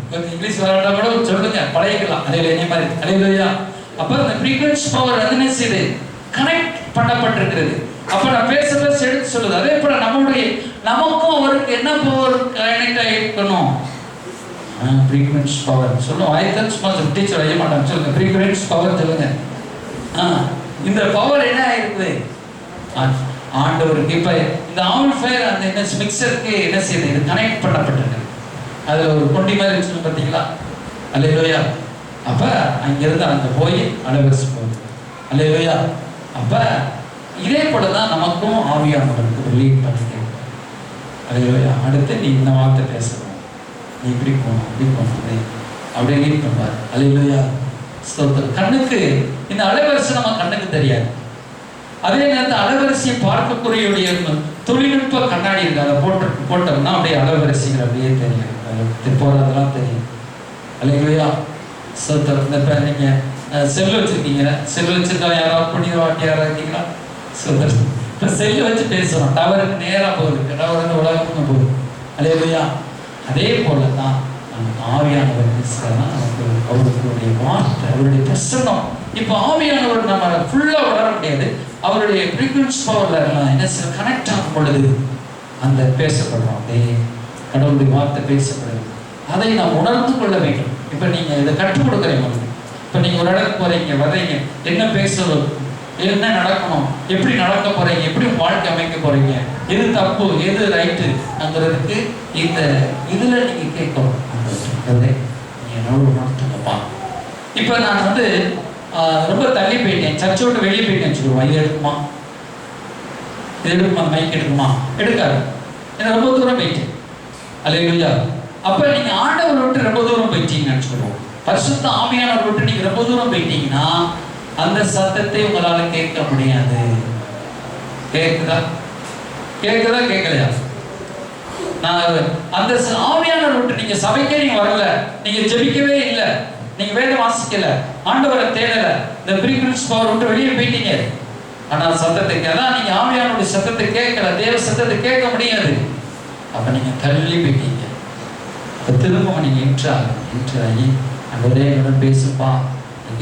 கொஞ்சம் இங்கிலீஷ் வரட்டா கூட சொல்லுங்க, பழகிக்கலாம். அதே மாதிரி அல்லேலூயா. அப்போ இந்த ஃப்ரீக்வன்ஸ் பவர் அது என்ன செய்யுது, கனெக்ட் பண்ணப்பட்டிருக்கிறது. அப்போ நான் பேசுறத எடுத்து சொல்லுது. அதே போல நம்முடைய நமக்கும் அவருக்கு என்ன பவர் கனெக்ட் ஆகிருக்கணும், ஃப்ரீக்வன்ஸ் பவர் சொல்லுவோம். ஐத்தன்ஸ் மாதிரி டீச்சர் வைக்க மாட்டாங்க. சொல்லுங்க ஃப்ரீக்வன்ஸ் பவர் சொல்லுங்க. இந்த பவர் என்ன ஆயிருக்குது ஆண்டவருக்கு. இப்போ இந்த ஆம்பிளிஃபையர் அந்த என்ன மிக்சருக்கு என்ன செய்யுது, இது கனெக்ட் பண்ணப்பட்டிருக்கு. அதில் ஒரு கொண்டி மாதிரி வச்சுன்னு பார்த்தீங்களா? அல்லேலூயா. அப்போ அங்கிருந்து அங்கே போய் அலைவரிசை போகுது. அல்லேலூயா. அப்போ இதே போல தான் நமக்கும் ஆவியானவருக்கு லீட் பண்ணிக்கிறோம். அல்லேலூயா. அடுத்து நீ இந்த வார்த்தை பேசணும், நீ இப்படி போகணும், அப்படி போகணும், அப்படியே லீட் பண்ணுவார். அல்லேலூயா. ஸ்தோத்திரம். கண்ணுக்கு இந்த அலைவரிசை நம்ம கண்ணுக்கு தெரியாது. அதே நேரத்தில் அலைவரிசையை பார்க்கக்கூடிய தொழில்நுட்ப கண்ணாடி இருக்கு. அதை போட்டோம்னா அப்படியே அலைவரிசைகள் அப்படியே தெரியும், போகிறதெல்லாம் தெரியும். அல்லேலூயா. ஸ்தோத்திரம். இந்த நீங்கள் செல் வச்சுருக்கீங்க, செல் வச்சுருக்கா யாராவது புண்ணியவாட்டி யாராவது இருக்கீங்களா? ஸ்தோத்திரம். இப்போ செல்லு வச்சு பேசுகிறோம், டவருக்கு நேராக போகுது, டவர் வந்து உலகத்துக்கு போகுது. அல்லேலூயா. அதே போல தான் நமக்கு ஆவியானவர் பேசுகிறதா, நமக்கு அவருடைய வார்த்தை, அவருடைய பிரசன்னம். இப்போ ஆவியானவர் நம்ம ஃபுல்லாக வளர முடியாது. அவருடைய ஃப்ரீக்வன்ஸ் பவரில் எல்லாம் என்ன சில கனெக்ட் ஆகும் பொழுது அந்த பேசப்படுறோம், அப்படியே கடவுளுடைய வார்த்தை பேசப்படுது. அதை நாம் உணர்ந்து கொள்ள வேண்டும். இப்போ நீங்கள் இதை கற்றுக் கொடுக்குறீங்க. இப்போ நீங்கள் ஒரு இடத்துக்கு போகிறீங்க, வர்றீங்க, என்ன பேசணும், என்ன நடக்கணும், எப்படி நடக்க போகிறீங்க, எப்படி வாழ்க்கை அமைக்க போகிறீங்க, எது தப்பு எது ரைட்டு அங்கிறதுக்கு இந்த இதில் நீங்கள் கேட்கணும். நீங்கள் என்னோட உணர்த்துங்கப்பா. இப்போ நான் வந்து ரொம்ப தள்ளி போயிட்டேன், சர்ச்சை விட்டு வெளியே போயிட்டேன்னு சொல்லுவோம். இது எடுக்குமா, இது எடுக்குமா, மைக் எடுக்குமா? எடுக்காது. ஏன்னா ரொம்ப தூரம் போயிட்டேன். அல்லேலூயா. அப்போ நீங்கள் ஆண்டவர் விட்டு ரொம்ப தூரம் போயிட்டீங்கன்னு சொல்லுவோம். பரிசுத்த ஆவியானவர் விட்டு நீங்கள் ரொம்ப தூரம் போயிட்டீங்கன்னா அந்த சத்தத்தை உங்களால் கேட்க முடியாது. கேட்குதா? கேட்குதா? கேட்கலையா? நான் அந்த ஆவியானவர் விட்டு நீங்க சபைக்கே நீங்க வரல, நீங்க ஜெபிக்கவே இல்லை, நீங்க வேத வாசிக்கல, ஆண்டவரை தேடல, இந்த ஃப்ரீக்வன்ஸ் பவர் விட்டு வெளியே போயிட்டீங்க. ஆனால் சத்தத்தை அதான் நீங்க ஆவியானுடைய சத்தத்தை கேட்கல, தேவ சத்தத்தை கேட்க முடியாது. அப்ப நீங்க தள்ளி போயிட்டீங்க. அப்ப திரும்ப நீங்க இன்றாகி ஒரே இடம் பேசுப்பா,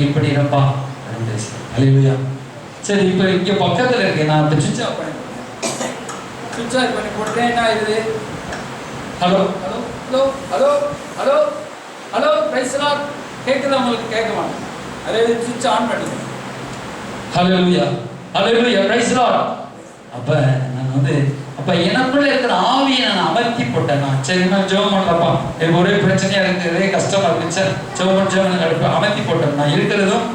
இப்படி இருப்பா அப்படின்னு பேசு. அல்லேலூயா. சரி, இப்போ இங்க பக்கத்துல இருக்கு, நான் இப்போ சுவிட்ச் ஆஃப் பண்ணி போட்டேன். என்ன ஆகுது? Hello hello hello hello hello hello price Lord. கேட்குதா உங்களுக்கு? கேட்க மாட்டேன். அதே சுவிட்ச் ஆன் பண்ணுங்க. ஹல்லேலூயா ஹல்லேலூயா பிரைஸ் லார்ட். அப்போ நான் வந்து அப்போ எனக்குள்ள இருக்கிற ஆவியை நான் அமர்த்தி போட்டேன். நான் சரி நான் ஜெபம் பண்ணலப்பா, எனக்கு ஒரே பிரச்சனையாக இருக்குது, ஒரே கஷ்டமாக இருந்துச்சு, ஜெபம் அடுப்பு அமர்த்தி போட்டேன். நான் இருக்கிறதும்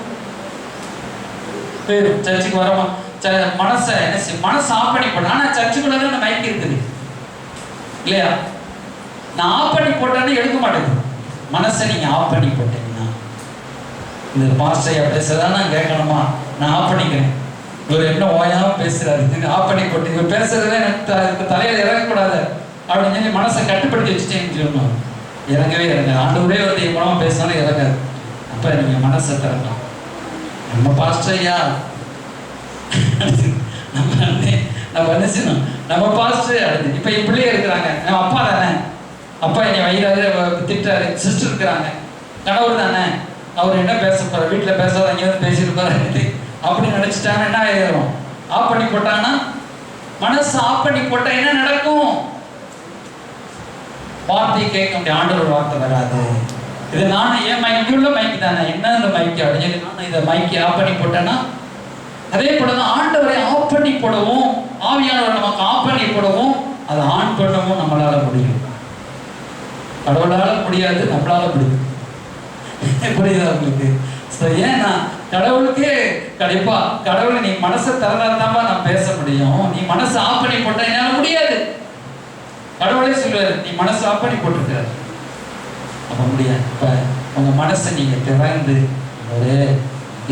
சர்ச்சுக்கு வரமா மனசை என்ன மனசை ஆஃப் பண்ணி போட்டேன். ஆனால் சர்ச்சுக்குள்ள தான் மைக் இருக்குது இல்லையா? நான் ஆஃப் பண்ணி போட்டேன்னு எடுக்க மாட்டேங்குது. மனசை நீங்கள் ஆஃப் பண்ணி போட்டீங்கன்னா இந்த பாஸ்டர் பேசுறதா நான் கேட்கணுமா? நான் ஆஃப் பண்ணிக்கிறேன். இவர் என்ன ஓயாம பேசுறாரு, ஆஃப் பண்ணி போட்டு இவர் பேசுறதே எனக்கு தலையில இறங்கக்கூடாது அப்படின்னு சொல்லி மனசை கட்டுப்படுத்தி வச்சுட்டேன்னு சொல்லணும். இறங்கவே இறங்காது. ஆண்டவரே வந்து என் மூலமா பேசினாலும் இறங்காது. அப்ப நீங்க மனசை திறக்கலாம். நம்ம பாஸ்டர் ஐயா நம்ம என்ன செய்யணும், நம்ம பாஸ்டர் அடுத்து இப்ப என் பிள்ளைய இருக்கிறாங்க, நம்ம அப்பா தானே, அப்பா என்னை வயிறாரு திட்டாரு, சிஸ்டர் இருக்கிறாங்க, கணவர் தானே, அவர் என்ன பேச போறாரு, வீட்டில் பேசாத எங்கேயாவது பேசியிருப்பாரு அப்படி நினைச்சிட்டாங்கன்னா என்ன ஆயிரும், ஆஃப் பண்ணி போட்டாங்கன்னா மனசு ஆஃப் பண்ணி போட்டா என்ன நடக்கும், வார்த்தையை கேட்க முடியும், ஆண்டவர் வார்த்தை வராது. இது நான் ஏன் மைக்கு உள்ள மைக்கு தானே, என்ன இந்த மைக்கு அப்படின்னு நான் இதை மைக்கை ஆஃப் பண்ணி போட்டேன்னா அதே போலதான் ஆண்டவரை ஆஃப் பண்ணி போடவும், ஆவியானவர் நமக்கு ஆஃப் பண்ணி போடவும், அதை ஆன் பண்ணவும் நம்மளால முடியும். கடவுளால முடியாது, நம்மளால முடியும். புரியுதா உங்களுக்கு? ஏன்னா கடவுளுக்கே கண்டிப்பா கடவுளை நீ மனசை திறந்தாதான்பா நான் பேச முடியும், நீ மனசை ஆஃப் பண்ணி போட்டா என்னால முடியாது. கடவுளே சொல்லுவாரு நீ மனசை ஆஃப் பண்ணி போட்டிருக்காரு, அப்ப முடியாது. இப்ப உங்க மனசை நீங்க திறந்து ஒரு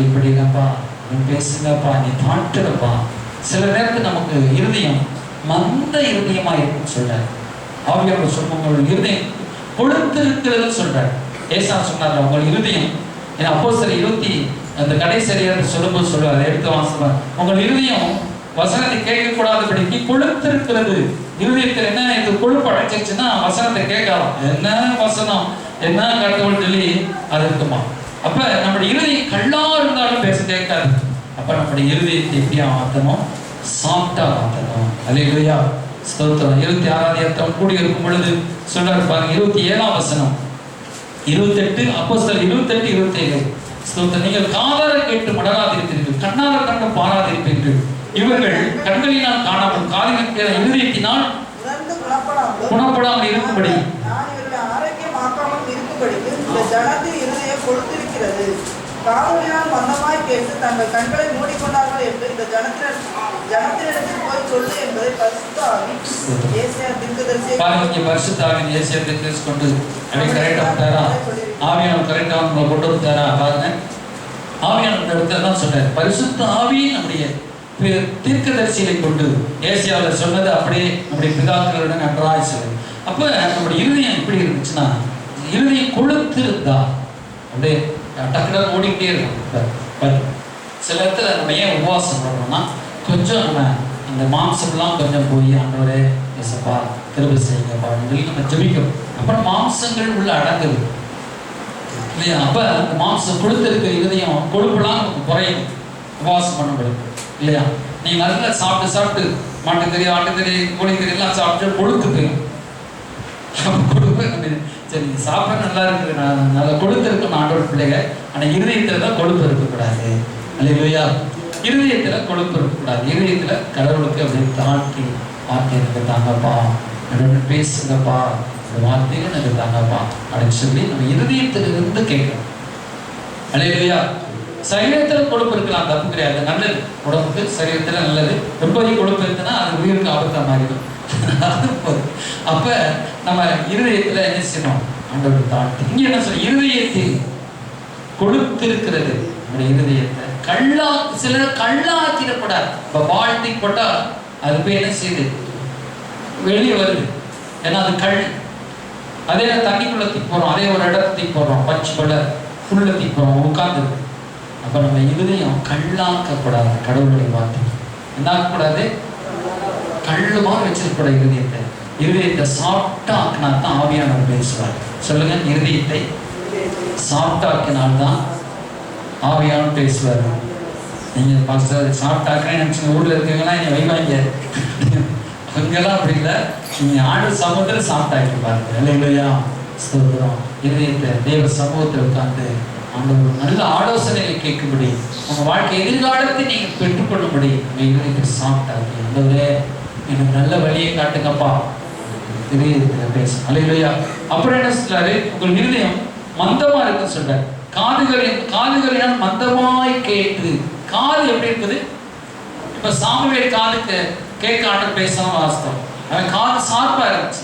இப்படி இல்லப்பா நீ பேசுங்கப்பா, நீ தாட்டுறப்பா. சில நேரத்துக்கு நமக்கு இருதயம் மந்த இருதயமா இருக்குன்னு சொல்றாரு ஆவியானவர். சொல்லுங்க உங்கள் இருதயம் கொழுத்து இருக்கிறதுன்னு சொல்றாரு. ஏசா சொன்னார் உங்கள் இருதயம், ஏன்னா அப்போஸ்தலர் 20 அந்த கடைசி சொல்லும்போது சொல்லுவார், எடுத்து வாசிப்பார், உங்கள் இருதயம் வசனத்தை கேட்கக்கூடாதபடிக்கு கொழுத்து இருக்கிறது. இருதயத்தில் என்ன இது கொழுப்பு அடைச்சிருச்சுன்னா வசனத்தை கேட்கலாம், என்ன வசனம் என்ன கடவுள் சொல்லி அது இருக்குமா. அப்ப நம்முடைய இருதயம் கல்லா இருந்தாலும் பேச கேட்காது. அப்ப நம்முடைய இருதயத்தை எப்படியா மாற்றணும், சாப்பிட்டா மாற்றணும். அல்லேலூயா, ஸ்தோத்திரம். 26 கூடி இருக்கும் பொழுது சொல்றாரு பாருங்க, 27 வசனம் 28 அப்போஸ்தலர் 28-27 ஸ்தோத்திரம். நீங்கள் காதார கேட்டு மடராதிருப்பீர்கள், கண்ணார கண்டு பாராதிருப்பீர்கள். இவர்கள் கண்களினால் காணாமல் காதினால் இருதயத்தினால் குணப்படாமல் இருக்கும்படி மந்தமாய் கேட்டு தங்கள் கண்களை மூடிக்கொண்டார்கள் என்று இந்த ஜனத்தினிடத்தில் போய் சொல்லு என்பதை பரிசுத்த ஆவி ஏசாயா தீர்க்கதரிசி பாருங்க. பரிசுத்த ஆவி ஏசாயா தீர்க்கதரிசி கொண்டு அப்படியே கரெக்டா விட்டாரா, ஆவியானவர் கரெக்டா உங்களை கொண்டு விட்டாரா பாருங்க. ஆவியானவர் இடத்துல தான் சொல்றாரு, பரிசுத்த ஆவி நம்முடைய தீர்க்கதரிசியை கொண்டு ஏசாயாவில் சொன்னது அப்படியே நம்முடைய பிதாக்களுடன் நன்றாய் சொல்லுது. அப்ப நம்முடைய இருதயம் எப்படி இருந்துச்சுன்னா, இருதயம் கொழுத்து இருந்தா அப்படியே டக்குனு ஓடிக்கிட்டே இருக்கும். சில இடத்துல நம்ம ஏன் உபவாசம் பண்ணுறோம்னா, கொஞ்சம் நம்ம அந்த மாம்சம்லாம் கொஞ்சம் போய் ஆண்டவரே எசப்பா கிருபை செய்யுங்கப்பா சொல்லி நம்ம ஜெபிக்கிறோம். அப்போ மாம்சங்கள் உள்ள அடங்குது இல்லையா. அப்போ அந்த மாம்சம் கொழுத்திருக்கிற இருதயம் கொழுப்புலாம் நமக்கு குறையும் உபவாசம் பண்ணும்போது இல்லையா. நீங்கள் நல்லா சாப்பிட்டு சாப்பிட்டு மாட்டுக்கறி ஆட்டுக்கறி கோழிக்கறி எல்லாம் சாப்பிட்டு கொழுத்து போயிடும். கொழுப்பு சரி சாப்பிட நல்லா இருக்குது, நான் நல்லா கொழுத்து இருக்கணும் ஆண்டவர் பிள்ளைங்க. ஆனால் இருதயத்தில் தான் கொழுப்பு இருக்கக்கூடாது. அல்லேலூயா, இருதயத்தில் கொழுப்பு இருக்கக்கூடாது. இருதயத்தில் கடவுளுக்கு அப்படியே தாழ்த்தி வார்த்தை எனக்கு தாங்கப்பா, என்னோட பேசுங்கப்பா, இந்த வார்த்தையும் எனக்கு தாங்கப்பா அப்படின்னு சொல்லி நம்ம இருதயத்திலிருந்து கேட்கணும். அல்லேலூயா. சரீரத்தில் கொழுப்பு இருக்கலாம், தப்பு கிடையாது, நல்லது. உடம்புக்கு சரீரத்தில் நல்லது. ரொம்ப கொழுப்பு இருக்குன்னா அது உயிருக்கு ஆபத்தா மாறிடும். அப்ப நம்ம இருதயத்துல என்ன செய்யணும், ஆண்டவர் தாழ்த்தி. இங்க என்ன சொல்ற, இருதயத்தில் கொழுத்திருக்கிறது. நம்முடைய இருதயத்தை கள்ளா, சிலர் கள்ளாக்கிடப்படாது. இப்ப பால்டி போட்டா அது போய் என்ன செய்யுது, வெளியே வருது. ஏன்னா அது கல். அதே தண்ணிக்குள்ள தூக்கி போறோம், அதே ஒரு இடத்துக்கு போடுறோம், பச்சை கொள்ள புல்ல தூக்கி போறோம், உட்கார்ந்து. அப்ப நம்ம இருதயம் கள்ளாக்கப்படாது. கடவுளுடைய வார்த்தை என்ன ஆக்கக்கூடாது, கள்ளுமாக வச்சிருக்கூடாது. இருதயத்தை சாப்பிட்டா ஆக்கினால்தான் ஆவியானவர் பேசுவார். சொல்லுங்க, இருதயத்தை சாப்பிட்டாக்கினால்தான் ஆவியானவர் பேசுவார். நீங்க சாப்பிட்டாக்கன்னு நினைச்சு ஊர்ல இருக்கீங்கன்னா நீங்க வைவாங்க, அங்கெல்லாம் அப்படி இல்லை. நீங்க ஆண்டு சமூகத்தில் சாப்பிட்டாக்கி பாருங்க. இல்லையா, ஸ்தோத்திரம். இருதயத்தை தேவ சமூகத்தில் உட்கார்ந்து அந்த ஒரு நல்ல ஆலோசனைகளை கேட்கும்படி, உங்க வாழ்க்கை எதிர்காலத்தை நீங்க பெற்றுக்கொள்ளும்படி உங்க இருதயத்தை சாப்பிட்டாக்கி, அந்தவரே எனக்கு நல்ல வழியை காட்டுங்கப்பா, இருதயத்தில் பேசும். அல்லேலூயா. அப்புறம் என்ன சொல்றாரு, உங்கள் இருதயம் மந்தமா இருக்கு சொல்றாரு. காதுகளினால் மந்தமாய் கேட்டு. காது எப்படி இருக்குது, இப்ப சாமுவேல் காதுக்கு கேட்க ஆண்டவர் பேசாம வாஸ்தவம், அவன் காது சார்பா இருந்துச்சு.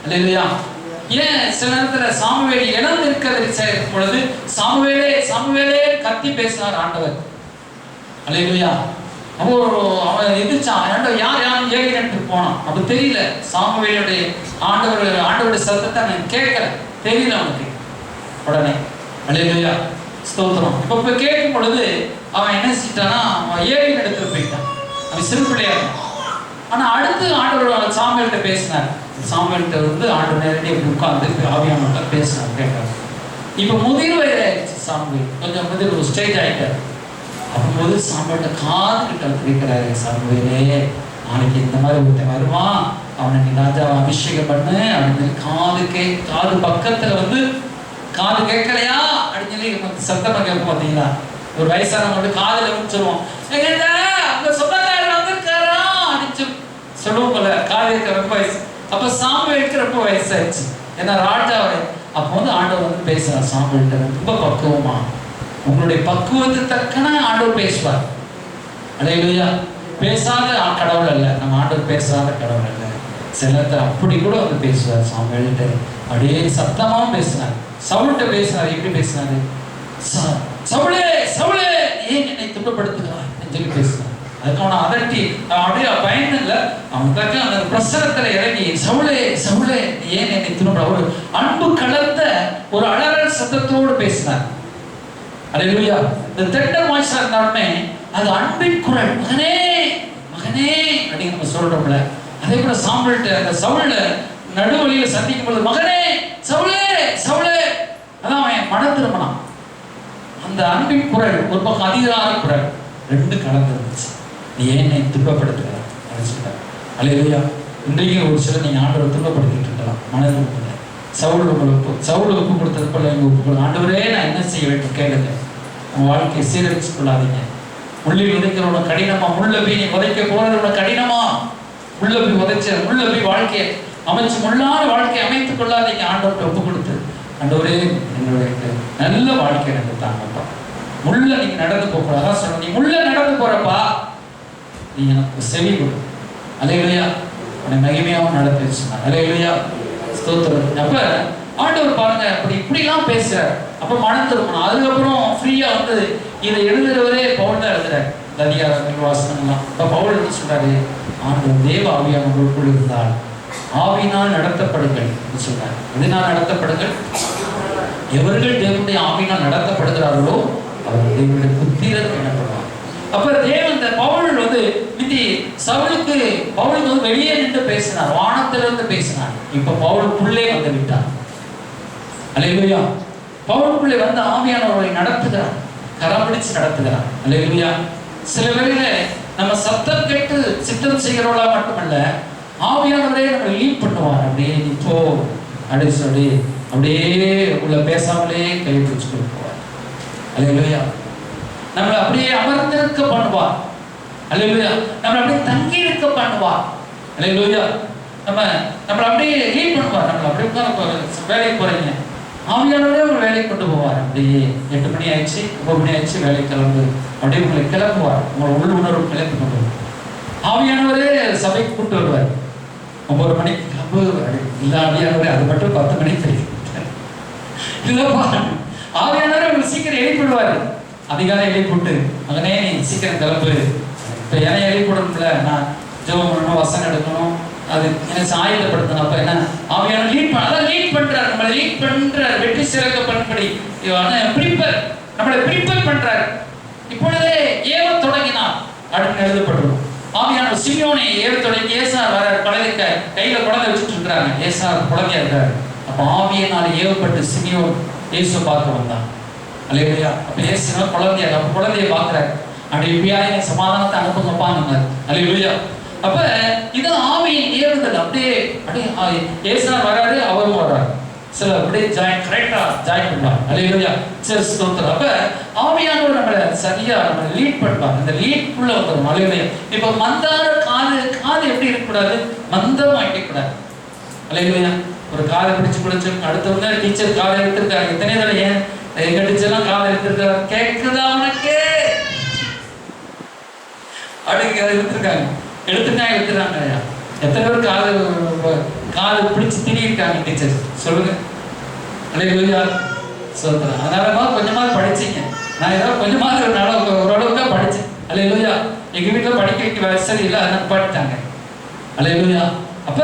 அல்லேலூயா. ஏன் சில நேரத்துல சாமுவேல் இழந்து இருக்கிறது பொழுது சாமுவேலே சாமுவேலே கத்தி பேசினார் ஆண்டவர். அல்லேலூயா. அவன் எதிர்ச்சான். யார் ஏறி நின்று போனான். அப்ப தெரியல சாமுவேலுடைய ஆண்டவருடைய சத்தத்தை நான் கேட்கல, தெரியல அவனுக்கு. உடனே அல்லேலூயா ஸ்தோத்திரம். இப்ப கேட்கும் பொழுது அவன் என்ன செஞ்சிட்டானா, அவன் ஏறி இடத்துல போயிட்டான். அவன் சிறு பிள்ளையா இருந்தான். ஆனா அடுத்து ஆண்டவர் சாமுவேல்கிட்ட பேசினார். சாமுவேல்கிட்ட ஆண்டவர் நேரடியாக உட்கார்ந்து ஆவியானவர்கிட்ட பேசினார், கேட்டார். இப்ப முதிர் வயதாயிடுச்சு சாமுவேல், கொஞ்சம் முதிர் ஸ்டேஜ் ஆயிட்டார். அப்போது சாமுவேல்கிட்ட காது கிட்ட கேட்கிறாரு, சாமுவேலே நாளைக்கு இந்த மாதிரி ஒருத்தன் வருவான், அவனை நீ ராஜாவை அபிஷேகம் பண்ணு அப்படின்னு காது பக்கத்துல காது கேட்கலையா அப்படின்னு சொல்லி சத்தமா கேட்போம். பார்த்தீங்களா, ஒரு வயசானவங்க காதுல சொல்லுவோம், அங்க சொந்தக்காரர் வந்திருக்காரா அப்படின்னு சொல்லுவோம் போல. காது கேட்க ரொம்ப வயசு. அப்ப சாமுவேலுக்கு ரொம்ப வயசாயிடுச்சு, ஏன்னா ராஜாவை. அப்போ ஆண்டவர் பேசுறார் சாமுவேல்கிட்ட, ரொம்ப பக்குவமா, உங்களுடைய பக்குவத்துக்கு தக்கன ஆண்டவர் பேசுவார். அல்லேலூயா. பேசாத கடவுள் அல்ல, நம்ம ஆண்டவர் பேசாத கடவுள் அல்ல. சிலத்தை அப்படி கூட பேசுவார். சாமுவேல்கிட்ட அப்படியே சத்தமாவும் பேசினார். சவுல்கிட்ட பேசினார். எப்படி பேசினாரு? சவுளே சவுளே ஏன் என்னை துன்பப்படுத்துகிறாய் சொல்லி பேசினார். அதுக்கு அவனை அதட்டி அப்படியே பயன் இல்லை, அவனுக்கு அந்த பிரசனத்துல இறங்கி சவுளே சவுளே ஏன் என்னை துன்பப்பட, ஒரு அன்பு கலந்த ஒரு அலறல் சத்தத்தோடு பேசினார். அல்லேலூயா. இந்த டெண்டர் வாய்ஸா இருந்தாலுமே அது அன்பின் குரல். மகனே மகனே அப்படின்னு நம்ம சொல்றோம்ல, அதே போல சாமுவேல்கிட்ட அந்த சவுல நடுவழியில சந்திக்கும் பொழுது மகனே சவுளே சவுளே, அதான் அவன் மன திரும்பினான். அந்த அன்பின் குரல் ஒரு பக்கம் அதிகார குரல், ரெண்டு கலந்து இருந்துச்சு. நீ ஏன் துன்பப்படுத்துகிற அப்படின்னு சொல்றாரு. அல்லேலூயா. இன்றைக்கு ஒரு சிலர் நீங்க ஆண்டவரை துன்பப்படுத்திட்டு இருக்கலாம். மனதில் சவுல் ஒப்பு கொடுத்தது போல எங்க ஒப்பு கொடுங்க. ஆண்டவரே நான் என்ன செய்ய வேண்டும் கேளுங்க. உங்க வாழ்க்கையை சீரழிச்சு கொள்ளாதீங்க. முள்ளில் விதைக்கிறவன கடினமா, முள்ள போய் நீ உதைக்க போறவன கடினமா, முள்ள போய் உதைச்ச முள்ள போய் வாழ்க்கையை அமைச்சு முள்ளான வாழ்க்கையை அமைத்துக் கொள்ளாதீங்க. ஆண்டவர்கிட்ட ஒப்பு கொடுத்து, ஆண்டவரே என்னுடைய நல்ல வாழ்க்கை எனக்கு தாங்கப்பா, முள்ள நீங்க நடந்து போகக்கூடாது. அதான் சொல்ல, நீ முள்ள நடந்து போறப்பா நீ எனக்கு செவி கொடு. அல்லேலூயா. உன்னை மகிமையாவும் நடத்தி சொன்னார். அல்லேலூயா ஸ்தோத்திரம். அப்ப ஆண்டவர் பாருங்க இப்படிலாம் பேசுறார். அப்ப மனம் திரும்பணும். அதுக்கப்புறம் ஃப்ரீயா இதை எழுதுறவரே பவுல் தான் எழுதுறாரு. இந்த அதிகாரங்கள் வாசனங்கள்லாம். இப்ப பவுல் என்ன சொல்றாரு? ஆண்டவர் தேவ ஆவியானவர்களுக்குள் இருந்தால் ஆவியினால் நடத்தப்படுங்கள் சொல்றாரு. எதனால் நடத்தப்படுங்கள்? எவர்கள் தேவனுடைய ஆவியினால் நடத்தப்படுகிறார்களோ அவர்கள் தேவனுடைய புத்திரர் எனப்படுவார். அப்ப தேவன் பவுல் மிதி சவுலுக்கு வெளியே நின்று பேசினார், வானத்திலிருந்து பேசினார். இப்ப பவுலுக்குள்ளே வந்து விட்டார். அல்லேலூயா. பவுலுக்குள்ளே வந்து ஆவியானவர்களை நடத்துகிறார், கரம் பிடிச்சு நடத்துகிறார். அல்லேலூயா. சில வேளையில நம்ம சத்தம் கேட்டு சித்தம் செய்கிறவளா மட்டுமல்ல, ஆவியானவரே நம்ம லீட் பண்ணுவார். அப்படியே இப்போ அப்படின்னு சொல்லி அப்படியே உள்ள பேசாமலே கை பிடிச்சு கொடுப்பார். அல்லேலூயா. நம்மளை அப்படியே அமர்ந்திருக்க பண்ணுவார். அல்லேலூயா. நம்மளை அப்படியே தங்கி இருக்க பண்ணுவார். அல்லேலூயா. நம்மளை அப்படியே லீட் பண்ணுவார். நம்மளை அப்படியே உட்கார வேலைக்கு போறீங்க, ஆவியானவரே ஒரு வேலைக்கு கொண்டு போவார். அப்படியே 8 மணி ஆயிடுச்சு, 9 மணி ஆயிடுச்சு, வேலை கிளம்பு அப்படியே உங்களை கிளப்புவார். உங்களை உள்ளுணர்வு கிளப்பி கொண்டு வருவார். ஆவியானவரே சபைக்கு கூட்டு வருவார். 9 மணிக்கு கிளம்பு இல்லை ஆவியானவரே, அது மட்டும் 10 மணிக்கு தெரியும் இல்லப்பா. ஆவியானவரே உங்களுக்கு சீக்கிரம் எழுப்பிடுவார். அதிகாலை எழுப்பிவிட்டு, மகனே நீ சீக்கிரம் கிளம்பு. இப்போ ஏன்னா எழுப்பிவிடணும்ல, நான் ஜெபம் பண்ணணும், வசனம் எடுக்கணும், அது எனக்கு ஆயுதப்படுத்தணும். அப்ப என்ன ஆவியான லீட் பண்றாரு, நம்மளை லீட் பண்றாரு, வெற்றி சிறக்க பண்ணும்படி ப்ரிப்பேர், நம்மளை ப்ரிப்பேர் பண்றாரு. இப்பொழுதே ஏவ தொடங்கினார் அப்படின்னு எழுதப்பட்டிருக்கும். ஆவியான சிமியோனை ஏவ தொடங்கி ஏசார் வர கையில குழந்தை வச்சுட்டு இருக்கிறாங்க. ஏசார் குழந்தையா இருக்காரு. அப்ப ஆவியினால் ஏவப்பட்டு சிமியோன் இயேசு பார்க்க வந்தான். அல்லேலூயா. அப்ப இயேசு குழந்தையா, அப்ப குழந்தைய பார்க்கிறாரு. அப்படி இப்படியா சமாதானத்தை அனுப்புங்கப்பான்னு. அல்லேலூயா. அப்ப இது ஆவியின் ஏவுதல். அப்படியே ஏசார் வராரு, அவரும் வர்றாரு. சில அப்படியே கரெக்டா ஜாயின் பண்ணுவார். அல்லேலூயா. ஸ்தோத்திரம். அப்ப ஆவியானவர் நம்மளை சரியா நம்மளை லீட் பண்ணுவார். இந்த லீட்குள்ள வந்துடும். அல்லேலூயா. இப்ப மந்தார காது எப்படி இருக்கக்கூடாது? மந்தமா இருக்கக்கூடாது. அல்லேலூயா. ஒரு காதை பிடிச்சு பிடிச்சிருக்கு, அடுத்தவங்க டீச்சர் காதை எடுத்திருக்காங்க. எத்தனை தடவை ஏன் எங்க டீச்சர்லாம் காதை எடுத்திருக்காரு, கேட்குதா உனக்கு அப்படிங்க எடுத்திருக்காங்க. எடுத்துட்டாங்க. எத்தனை பேர் காது பிடிச்சு திரியிருக்காங்க டீச்சர் சொல்லுங்க. அல்லேலூயா. சொல்றேன். அதனாலமா கொஞ்சமாவது படிச்சீங்க. நான் ஏதாவது கொஞ்சமாவது ஓரளவுக்கு படிச்சேன். அல்லேலூயா. எங்க வீட்டில் படிக்க வைக்க வசதி இல்லை, அதனால பாடிட்டாங்க. அல்லேலூயா. அப்ப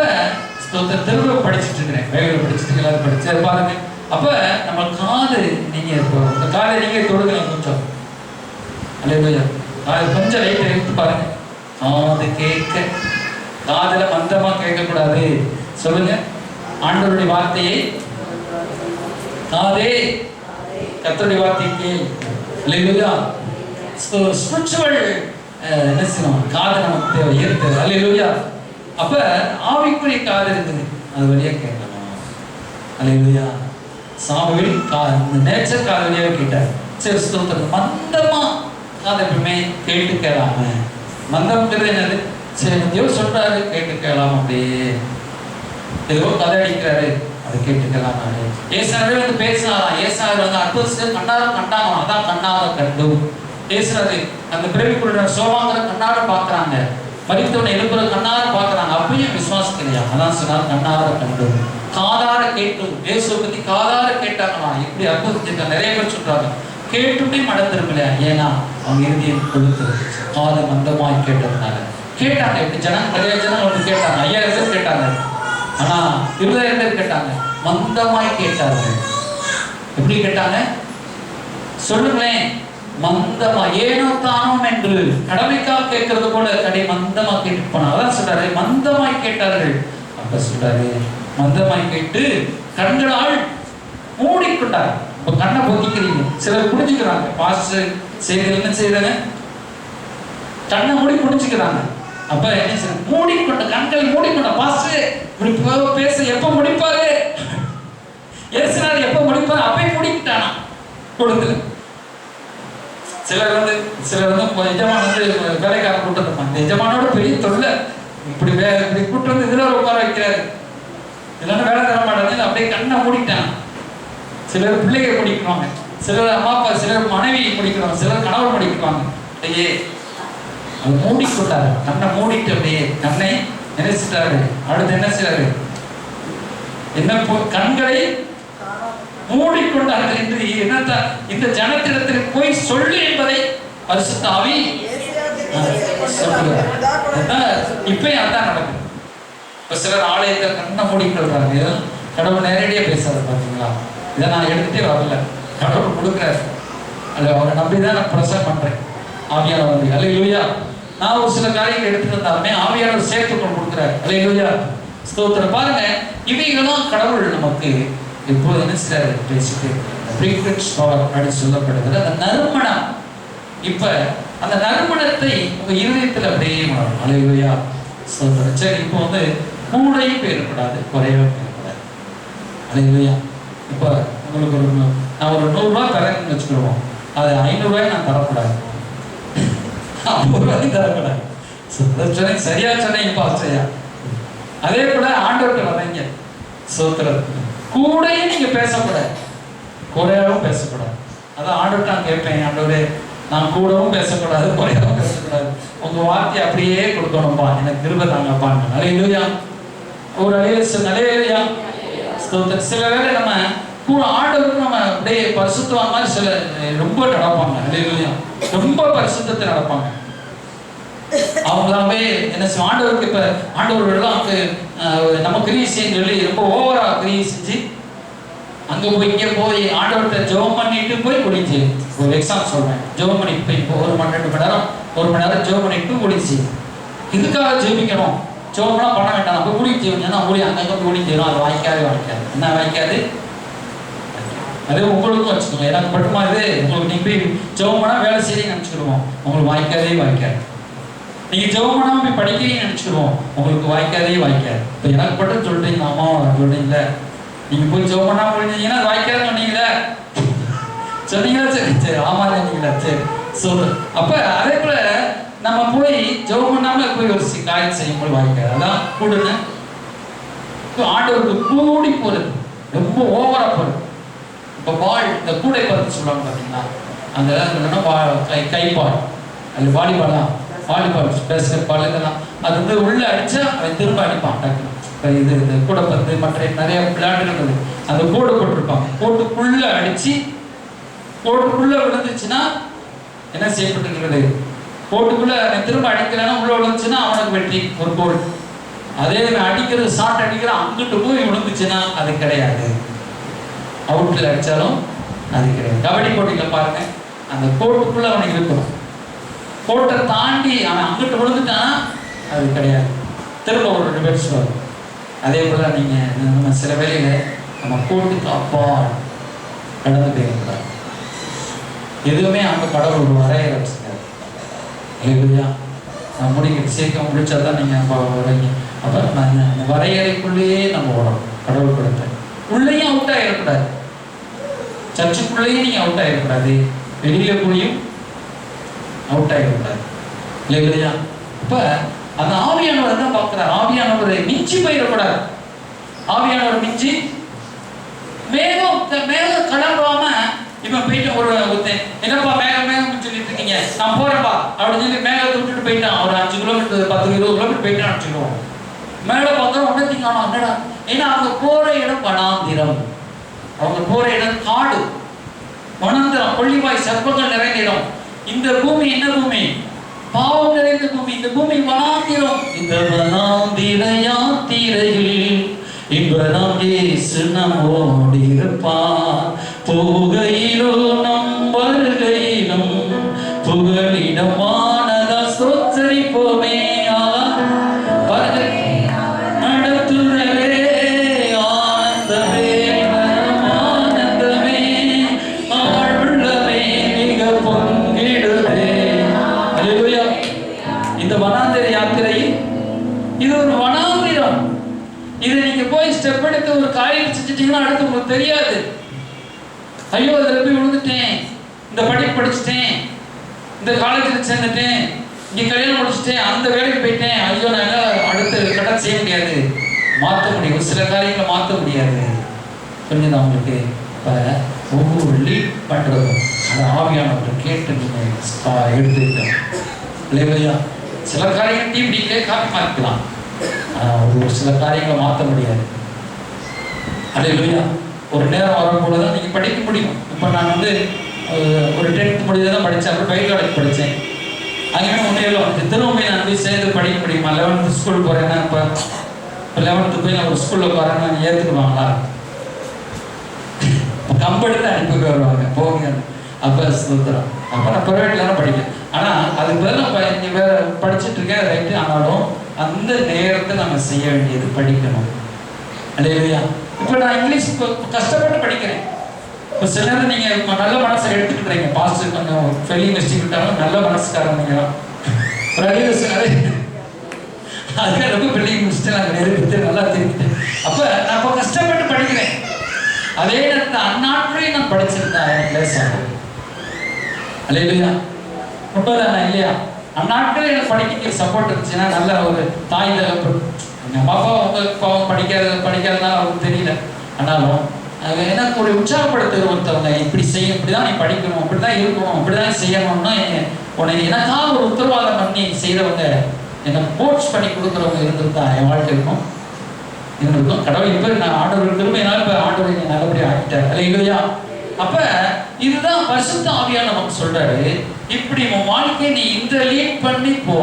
திரும்ப படிச்சுட்டு இருக்கிறேன், பைபிள் படிச்சுட்டு எல்லாரும் படிச்சு பாருங்க. அப்ப நம்ம காது நீங்க இந்த காதை நீங்க தொடுக்கலாம் கொஞ்சம். அல்லேலூயா. கொஞ்சம் லைட் எடுத்து பாருங்க. காது கேட்க, காதுல மந்தமா கேட்கக்கூடாது. சொல்லுங்க, ஆண்டவருடைய வார்த்தையை காதே கர்த்தருடைய வார்த்தையை கேள். அல்லேலூயா. ஸ்பிரிச்சுவல் என்ன செய்யணும், காது நமக்கு தேவை, ஏற்று. அல்லேலூயா. அப்ப ஆவிக்குரிய காது இருக்குது, அது வழியா கேட்கணும். அல்லேலூயா. சாமுவேல் நேச்சர் காது வழியாக கேட்டார். சரி, ஸ்தோத்திரம். மந்தமா காது எப்பவுமே கேட்டு கேளாம, மந்தம்ங்கிறது என்னது? சரி, தேவ சொல்றாரு கேட்டு கேளாம, அப்படியே ஏதோ கதை அடிக்கிறாரு, அதை கேட்டு கேளாம. ஏசாவே வந்து பேசினாராம். ஏசாவை வந்து அற்புதத்தை கண்ணாரம் கண்டாங்க, அதான் கண்ணார கண்டு பேசுறாரு. அந்த பிறவிக்குள்ள சோவாங்கிற கண்ணார பாக்குறாங்க, மரித்தவனை எழுப்புற கண்ணார பாக்குறாங்க, அப்பயும் விசுவாசிக்கலையா? அதான் சொன்னார், கண்ணார கண்டு காதார கேட்டு. இயேசுவை பத்தி காதார கேட்டாங்களாம். இப்படி அற்புதத்தை நிறைய பேர் சொல்றாங்க, கேட்டுமே மடந்திருக்கலையா? ஏன்னா அவங்க இறுதியில் கொடுத்து காது மந்தமாய் கேட்டதுனால கேட்டாங்க. இப்படி ஜனம் நிறைய ஜனம் வந்து கேட்டாங்க, 5000 பேர் கேட்டாங்க. ஆனா 20,000 பேர் கேட்டாங்க, மந்தமாய் கேட்டார்கள். எப்படி கேட்டாங்க சொல்லுங்களேன்? மந்தமா, ஏனோ தானோம் என்று கடமைக்காக கேட்கறது போல கடை மந்தமா கேட்டு போனாங்க. அதான் சொல்றாரு, மந்தமாய் கேட்டார்கள். அப்ப சொல்றாரு, மந்தமாய் கேட்டு கண்களால் மூடிக்கொண்டார். இப்ப கண்ணை பொத்திக்கிறீங்க, சிலர் புடிச்சுக்கிறாங்க. பாஸ்டர் செய்தி என்ன செய்யறாங்க? கண்ணை மூடி புடிச்சுக்கிறாங்க. அப்ப என்ன செய்ய? மூடிக்கொண்ட கண்களை மூடிக்கொண்ட பாஸ்டர் இப்படி பேச எப்ப முடிப்பாரு? ஏசுனார் எப்ப முடிப்பாரு? அப்பயே முடிக்கிட்டானா கொடுத்துல. சிலர் வந்து எஜமான வந்து வேலைக்கார கூட்டம் இருப்பாங்க. இந்த எஜமானோட பெரிய தொல்லை, இப்படி இப்படி கூட்டு வந்து இதுல உட்கார வைக்கிறாரு, இல்லைன்னா வேலை தர மாட்டாங்க. அப்படியே கண்ணை மூடிட்டான். சிலர் பிள்ளைகள் முடிக்குவாங்க, சிலர் அம்மா அப்பா, சிலர் மனைவி முடிக்கிறாங்க, சிலர் கணவர் முடிக்குவாங்க. அப்படியே அது மூடிக்கொண்டாரு, கண்ணை மூடிட்டு அப்படியே கண்ணை நினைச்சிட்டாரு. அடுத்து என்ன செய்யறாரு? என்ன கண்களை மூடிக்கொண்டார்கள் என்று என்னத்த இந்த ஜனத்திடத்தில் போய் சொல்லு என்பதை பரிசுத்த ஆவி சொல்லுகிறார். இப்பயும் அதான் நடக்கும். இப்ப சிலர் ஆலயத்தை கண்ணை மூடிக்கொள்றாங்க. கடவுள் நேரடியா பேசாத பாத்தீங்களா? இதை நான் எடுத்துட்டே வரல, கடவுள் கொடுக்குறாரு. அது அவரை நம்பிதான் நான் பிரசங்கம் பண்றேன். ஆவியானவர் வந்து அல்லேலூயா. நான் ஒரு சில காரியங்கள் எடுத்துட்டு இருந்தாலுமே ஆவியானவர் சேர்த்து கொண்டு கொடுக்குறாரு. அல்லேலூயா. ஸ்தோத்திரம். பாருங்க, இவைகளும் கடவுள் நமக்கு எப்போது என்ன செய்யறாரு? பேசிட்டு அப்படின்னு சொல்லப்படுகிற அந்த நறுமணம். இப்ப அந்த நறுமணத்தை உங்க இருதயத்தில் அப்படியே மாறும். அல்லேலூயா. ஸ்தோத்திரம். சரி, இப்போ வந்து கூடையும் போயிடக்கூடாது, குறையும் போயிடக்கூடாது. அல்லேலூயா. இப்ப உங்களுக்கு நான் ஒரு 100 ரூபாய் தரேன்னு வச்சுக்கிடுவோம், அது 500 ரூபாய் நான் தரக்கூடாது, 50 ரூபாய் தரக்கூடாது. சரியா சொன்னீங்க பாஸ்டர்யா. அதே கூட ஆண்டவர்கிட்ட வர்றீங்க, ஸ்தோத்திரம், கூடையும் நீங்க பேசக்கூடாது, குறையாகவும் பேசக்கூடாது. அதான் ஆண்டவர்கிட்ட நான் கேட்பேன், ஆண்டவரே நான் கூடவும் பேசக்கூடாது, குறையாகவும் பேசக்கூடாது, உங்க வார்த்தையை அப்படியே கொடுக்கணும்பா, எனக்கு கிருபை தாங்கப்பாங்க. அல்லேலூயா. ஒரு அல்லேலூயா. ஸ்தோத்திரம். சில வேளை நம்ம கூட ஆண்டவருக்கு நம்ம அப்படியே பரிசுத்தவான் மாதிரி சில ரொம்ப நடப்பாங்க. அல்லேலூயா. ரொம்ப பரிசுத்தத்தை நடப்பாங்க. அவங்களாவே என்ன செய்வோம்? ஆண்டவருக்கு இப்ப ஆண்டவர்கள்லாம் நம்ம கிரியை செய்ய சொல்லி ரொம்ப ஓவரா கிரியை செஞ்சு அங்க போய் இங்க போய் ஆண்டவர்கிட்ட ஜெபம் பண்ணிட்டு போய் குடிச்சு, ஒரு எக்ஸாம் சொல்றேன், ஜெபம் பண்ணிட்டு போய் இப்போ 1 மணி 2 மணி நேரம் 1 மணி நேரம் ஜெபம் பண்ணிட்டு குடிச்சு. இதுக்காக ஜெபிக்கணும், ஜெபம்லாம் பண்ண வேண்டாம், அப்போ குடி ஜெபிச்சா ஊழி அங்கங்க குடி செய்யணும். அது வாய்க்காது என்ன வாய்க்காது? அதே உங்களுக்கும் வச்சுக்கோங்க, எனக்கு மட்டுமா இது? உங்களுக்கு நீங்க போய் ஜெபம் பண்ணா வேலை செய்யறீங்கன்னு நினைச்சுக்கிடுவோம், உங்களுக்கு வாய்க்காது. நீங்க ஜெபம் பண்ணாம போய் படிக்கிறீங்கன்னு நினைச்சுக்கிடுவோம், உங்களுக்கு வாய்க்காது. இப்போ எனக்கு மட்டும் சொல்றீங்க, ஆமா சொல்றீங்களே, நீங்க போய் ஜெபம் பண்ணாம முடிஞ்சீங்கன்னா அது வாய்க்காதுன்னு சொன்னீங்களே, சரி சரி ஆமா சொன்னீங்களா, சரி சொல்லு. அப்ப அதே போல நம்ம போய் ஜெபம் பண்ணாம போய் ஒரு காரியம் செய்யும்போது வாய்க்காது. அதான் கூடுன்னு ஆண்டவருக்கு கூடி போறது, ரொம்ப ஓவரா போறது. இப்போ பால், இந்த கூடை பார்த்து சொல்லுவாங்க பார்த்தீங்களா, அந்த கைப்பால், அது வாலிபாலா, வாலிபால் பேஸ்கெட் பால் இதெல்லாம், அது வந்து உள்ள அடிச்சா அவன் திரும்ப அடிப்பான் டக்குனு. இப்போ இது கூடை பந்து மற்ற நிறைய விளையாட்டுகள் அந்த கூடை போட்டிருப்பாங்க, கோட்டுக்குள்ள அடிச்சு கோட்டுக்குள்ள விழுந்துச்சுன்னா என்ன செய்யப்பட்டிருக்கிறது? கோட்டுக்குள்ள திரும்ப அடிக்கிறானா உள்ள விழுந்துச்சுன்னா அவனுக்கு வெற்றி, ஒரு கோல். அதே அடிக்கிறது ஷாட் அடிக்கிற அங்கிட்டு போய் விழுந்துச்சுன்னா அது கிடையாது, அவுட்டில் அடித்தாலும் அது கிடையாது. கபடி போட்டியில் பாருங்க, அந்த கோட்டுக்குள்ள அவனுக்கு இருக்கணும், கோட்டை தாண்டி அவன் அங்கிட்டு விழுந்துட்டான்னா அது கிடையாது, திரும்ப ஒரு டிபெட்ஸ் வரும். அதே போல் நீங்கள் நம்ம சில வேளையில் நம்ம கோட்டுக்கு அப்பா கடந்து போயிருக்கிறார், எதுவுமே அங்கே கடவுள் ஒரு வரையறை வச்சுருக்காரு இல்லையா? நான் சேர்க்க முடிச்சா தான் நீங்கள் அப்போ வரீங்க. அப்போ நான் அந்த வரையறைக்குள்ளேயே நம்ம ஓடணும். கடவுள் கொடுத்த உள்ளேயும் அவுட் ஆகிடக்கூடாது, சர்ச்சுக்குள்ளேயும் நீங்கள் அவுட் ஆகிடக்கூடாது, வெளியில போயும் அவுட் ஆகிடக்கூடாது இல்லையா? இப்போ அந்த ஆவியானவர் தான் பார்க்குறார், ஆவியானவரை மிஞ்சி போயிடக்கூடாது. ஆவியானவர் மிஞ்சி மேகம் கிளம்பாம இவன் போயிட்டு ஒரு என்னப்பா மேகம் சொல்லிட்டு இருக்கீங்க, நான் போறேன்ப்பா அப்படின்னு சொல்லி மேகத்தை விட்டுட்டு போயிட்டான். ஒரு 5 கிலோமீட்டர் 10 20 கிலோமீட்டர் போயிட்டான்னு வச்சுக்குவோம். மேலே பார்த்தா ஒன்றத்தையும் காணும். என்னடா, ஏன்னா அவங்க போற இடம் வனாந்திரம், அவங்க போற இடம் காடு, வனாந்திரம், கொள்ளிவாய் சர்ப்பங்கள் நிறைந்த இடம். இந்த பூமி என்ன பூமி? பாவம் நிறைந்த பூமி. இந்த பூமி வனாந்திரம். இந்த வனாந்திர யாத்திரையில் இன்பம் இயேசு நம்மோடு இருப்பார், போகையிலும் நம் வருகையிலும் புகலிடமானதா ஸ்தோத்திரிப்போமே. நடத்துதலே ஆனந்தமே, ஆனந்தமே, ஆழ்வுள்ளமே மிக பொங்கிடுதே. அல்லேலூயா. இந்த வனாந்திர யாத்திரை இது ஒரு வனாந்திரம். இதை நீங்க போய் ஸ்டெப் எடுத்து ஒரு காரியம் செஞ்சிட்டீங்கன்னா அடுத்து உங்களுக்கு தெரியாது. ஐயோ அதில் போய் விழுந்துட்டேன், இந்த படிப்பு படிச்சுட்டேன், இந்த காலேஜில் சேர்ந்துட்டேன், இங்கே கல்யாணம் முடிச்சுட்டேன், அந்த வேலைக்கு போயிட்டேன், ஐயோ நான் அடுத்து கடன் செய்ய முடியாது. மாற்ற முடியும், சில காரியங்களை மாற்ற முடியாது. புரிஞ்சுதா உங்களுக்கு? இப்போ ஒவ்வொரு லீட் பண்ணுறதும் அந்த ஆவியானவர்கள் கேட்டு நீங்கள் எடுத்துக்கிட்டோம் இல்லையா? சில காரியங்கள் டிவிடியிலே காப்பி மாற்றிக்கலாம், ஒரு சில காரியங்களை மாற்ற முடியாது. அல்லேலூயா. ஒரு நேரம் வரும்போது தான் நீங்கள் படிக்க முடியும். இப்போ நான் ஒரு 10th முடிஞ்சு தான் படித்தேன், அப்புறம் பைபிள் காலேஜ் படித்தேன். அங்கேயுமே ஒன்றையில திரும்ப நான் போய் சேர்ந்து படிக்க முடியுமா? 11th ஸ்கூல் போகிறேன்னா இப்போ 11th போய் நான் ஒரு ஸ்கூலில் போகிறேன்னா ஏற்றுக்குவாங்களா? கம்பெடுத்து அனுப்பி வருவாங்க, போங்க. அப்போ சுத்தரம். அப்போ நான் ப்ரைவேட்டில் தான் படிப்பேன். ஆனால் அதுக்கு பதில் இங்கே வேறு படிச்சுட்டு இருக்கேன் ரைட்டு. ஆனாலும் அந்த நேரத்தை நம்ம செய்ய வேண்டியது படிக்கணும். அல்லேலூயா. இப்போ நான் இங்கிலீஷ் கஷ்டப்பட்டு படிக்கிறேன். இப்போ சில நேரம் நீங்கள் நல்ல மனசை எடுத்துக்கிட்டுறீங்க, பாஸ்டர் கொஞ்சம் ஃபெயிலிங் மிஸ்டேக் விட்டாலும் நல்ல மனசுக்காரங்க அதுக்காக ரொம்ப ஃபெயிலிங் மிஸ்டேக் நாங்கள் நெருங்கிட்டு நல்லா தெரிஞ்சுட்டேன். அப்போ நான் இப்போ கஷ்டப்பட்டு படிக்கிறேன். அதே நேரத்தில் அந்நாட்களையும் நான் படிச்சிருந்தேன் எனக்கு லேசாகும். அல்லேலூயா. ரொம்ப தானே இல்லையா? அந்நாட்களே எனக்கு படிக்க சப்போர்ட் இருந்துச்சுன்னா நல்ல ஒரு தாய் எங்கள் பாப்பா அவங்க படிக்காதனால அவங்களுக்கு தெரியல. ஆனாலும் எனக்கு ஒரு உற்சாகப்படுத்துகிற ஒருத்தவங்க, இப்படி செய்ய, இப்படி தான் நீ படிக்கணும், இப்படி தான் இருக்கணும், இப்படி தான் செய்யணும்னா உன்னை எனக்காக ஒரு உத்தரவாதம் பண்ணி செய்கிறவங்க, என்னை கோச் பண்ணி கொடுக்குறவங்க இருந்திருந்தா என் வாழ்க்கை இருக்கும் இருந்திருக்கும். கடவுள் இப்போ நான் ஆண்டவர் திரும்பினாலும் இப்போ ஆண்டவர் என்னை நல்லபடியாக ஆகிட்டார். அல்லேலூயா. அப்போ இதுதான் பரிசுத்த ஆவியானவர் நமக்கு சொல்றாரு, இப்படி உன் வாழ்க்கையை நீ இந்த லீட் பண்ணி போ,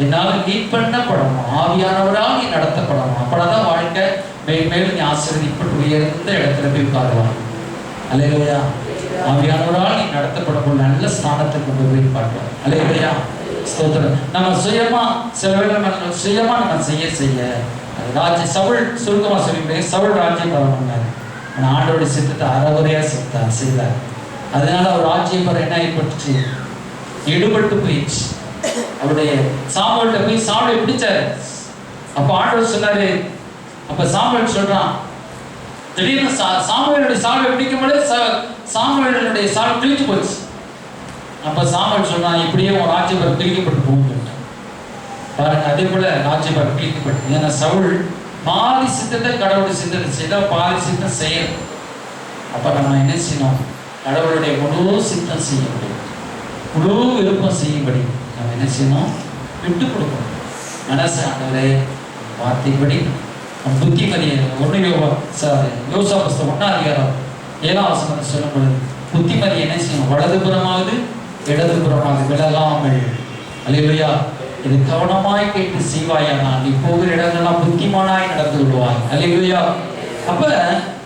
என்னால் லீட் பண்ணப்படணும், ஆவியானவரால் நீ நடத்தப்படணும். அப்பதான் வாழ்க்கை மேலும் நீ ஆசீர்வதிக்கப்பட்டு உயர்ந்த இடத்துல போய் உட்காருவான். அல்லேலூயா. ஆவியானவரால் நீ நடத்தப்படணும், நல்ல ஸ்தானத்துக்கு கொண்டு போய் பார்க்கலாம். அல்லேலூயா. ஸ்தோத்திரம். நம்ம சுயமா சில வேளை சுயமா நம்ம செய்ய சவுல் சுருக்கமா சொல்லிவிட்டேன், சவுல் ராஜ்யபாரம் பண்ணாரு. ஆனால் ஆண்டோடைய சித்தத்தை அறகுறையாக செய்தார். அதனால அவர் ராஜ்யபாரம் என்ன ஏற்பட்டுச்சு? ஈடுபட்டு போயிடுச்சு. அவருடைய சாமுவேல்கிட்ட போய் சாமுவேலை பிடிச்சாரு. அப்போ ஆண்டவர் சொன்னாரு, அப்போ சாமுவேல் சொல்றான், திடீர்னு சாமுவேலுடைய சால்வை பிடிக்கும்போது சாமுவேலுடைய சால்வை கிழிச்சு போச்சு. அப்போ சாமுவேல் சொன்னான், இப்படியே உன் ராஜ்யபாரம் கிழிக்கப்பட்டு போகும். பாருங்க, அதே போல ராஜ்யபாரம் கிழிக்கப்பட்டு. ஏன்னா சவுல் பாதி சித்தத்தை கடவுளுடைய சித்தத்தை செய்தால் பாதி சித்தம் செய்யணும். அப்போ நம்ம என்ன செய்யணும்? கடவுளுடைய முழு சித்தம் செய்ய முடியும், முழு விருப்பம் செய்யும்படி நம்ம என்ன செய்யணும்? விட்டு கொடுக்கணும். மனசு ஆண்டவரே வார்த்தைப்படி புத்திமதியை 1 யோசா புஸ்தகம் 1ஆம் அதிகாரம் 7ஆம் வசனத்தை சொல்லும் பொழுது புத்திமதி என்ன செய்யணும்? வலதுபுறமாவது இடதுபுறமாவது விலகாமல் அல்லேலூயா. இது கவனமாய் கேட்டு செய்வாயானால் நீ போகிற இடங்கள்லாம் புத்திமானாய் நடந்து விடுவாய். அல்லேலூயா. அப்ப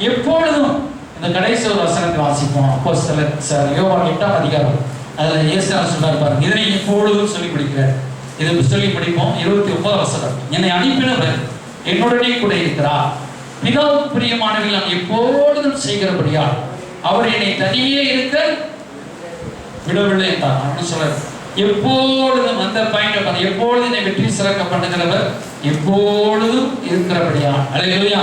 எப்பொழுதும் இந்த கடைசி ஒரு வசனத்தை வாசிப்போம். அப்போஸ்தலர் யோவான் 8ஆம் அதிகாரம். அதுல இயேசு சொல்றார் பாருங்க, இதனை எப்பொழுதும் சொல்லி படிக்கிறார். இது சொல்லி படிப்போம். 29 வசனம். என்னை அனுப்பினவர் என்னுடனே கூட இருக்கிறார். பிதாவுக்கு பிரியமானவர்கள் நான் எப்பொழுதும் செய்கிறபடியால் அவர் என்னை தனியே இருக்க விடவில்லை என்றார். அப்படின்னு சொல்றார். எப்பொழுதும் அந்த பாயிண்ட் எப்பொழுதும் என்னை வெற்றி சிறக்க பண்ணுகிறவர் எப்பொழுதும் இருக்கிறபடியால். அல்லேலூயா.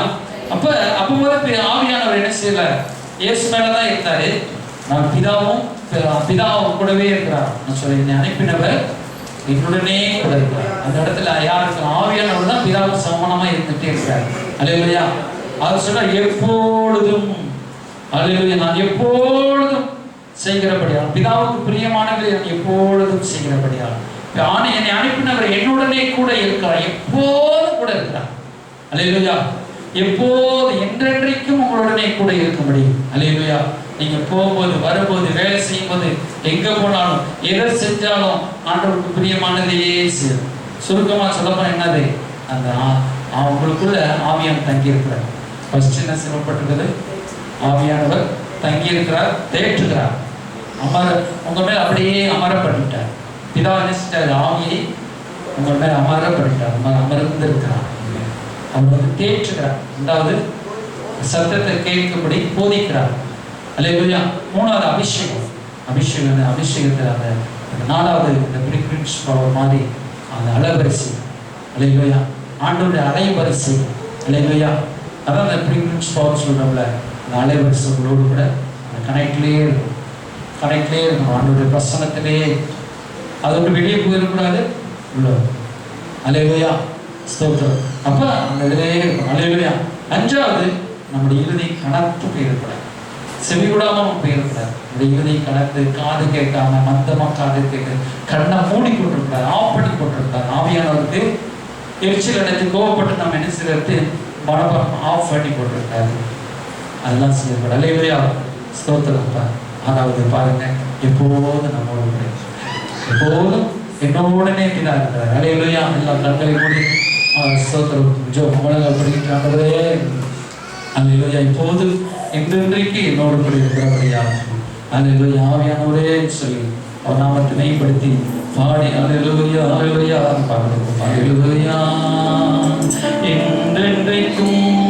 அப்ப போல ஆவியானவர் என்ன செய்யறார்? இயேசு மேலதான் இருந்தாரு. நான் பிதாவும் கூடவே இருக்கிறார். நான் சொல்ல என்னை அனுப்பினவர் என்னுடனே கூட இருக்கிறார். அந்த இடத்துல யாருக்கு? ஆவியானவர் தான் பிதாவுக்கு சமானமா இருந்துட்டே இருக்கிறார். அல்லேலூயா. அவர் சொல்ற எப்பொழுதும், அல்லேலூயா, நான் எப்பொழுதும் செய்கிறபடியால் பிதாவுக்கு பிரியமானவரை நான் எப்பொழுதும் செய்கிறபடியால் என்னை அனுப்பினவர் என்னுடனே கூட இருக்கிறார். எப்போதும் கூட இருக்கிறார். அல்லேலூயா. எப்போது என்றென்றைக்கும் உங்களுடனே கூட இருக்க முடியும். அல்லேலூயா. நீங்க போகும்போது வரும்போது வேலை செய்யும்போது எங்க போனாலும் எதை செஞ்சாலும் ஆண்டவருக்கு பிரியமானதையே செய்யும். சுருக்கமா சொல்லப்போனா என்னது? அந்த அவங்களுக்குள்ள ஆவியான் தங்கி இருக்கிறார். ஃபர்ஸ்ட் என்ன சொல்லப்பட்டிருக்கிறது? ஆவியானவர் தங்கி இருக்கிறார், தேற்றுகிறார், உங்க மேல அப்படியே அமரப்பட்டுட்டார். பிதா நினைச்சிட்டார், ஆவியை உங்கள் மேல அமரப்பட்டுட்டார், அமர்ந்து இருக்கிறார். அவர் தேற்றுகிறார். ரெண்டாவது சத்தத்தை கேட்கும்படி போதிக்கிறார். அல்லேலூயா. மூணாவது அபிஷேகம். அபிஷேகத்தில் அந்த நாலாவது இந்த பிரிக்ரின்ஸ் பவர் மாதிரி அந்த அலைவரிசை. அல்லேலூயா. ஆண்டோடைய அலைவரிசை. அல்லேலூயா. அதான் அந்த பிரிக்ரின்ஸ் பவர் சொல்றோம்ல, அந்த அலைவரிசைகளோடு கூட அந்த கனெக்ட்லேயே இருக்கும். ஆண்டோடைய பிரசனத்திலே அதோட வெளியே போயிடக்கூடாது, உள்ள. அல்லேலூயா. ஸ்தோத்திரம். அப்ப அந்த இதிலே இருக்கும். அல்லேலூயா. அஞ்சாவது நம்முடைய இறுதி கணக்கு போயிருக்கூடாது, செவி விடாம போயிருக்கிறார். இறுதி கணக்கு காது கேட்காம மந்தமா காது கேட்க கண்ணை மூடி கொண்டிருக்கிறார், ஆஃப் பண்ணி கொண்டிருக்கிறார். ஆவியானவருக்கு எரிச்சல் அடைந்து கோவப்பட்டு நம்ம என்ன செய்யறது? மனப்பாடம் ஆஃப் பண்ணி கொண்டிருக்காரு. அதெல்லாம் செய்யக்கூடாது. அல்லேலூயா. ஸ்தோத்திரம். ஆறாவது பாருங்க, எப்போதும் நம்மோடு கூட, எப்போதும் என்னோடனே பிதா இருக்கிறார். அல்லேலூயா. எல்லா கண்களை மூடி ஸ்தோத்திரம். படிக்கிறாங்களே. அல்லேலூயா. இப்போது என்றென்றைக்கு என்னோடு கூட இருக்கிறபடியாக அல்லேலூயா. ஆவியானவரே சொல்லி அவர் நாமத்தை மேம்படுத்தி பாடி அல்லேலூயா அல்லேலூயா பாடுவோம். அல்லேலூயா. என்றென்றைக்கும்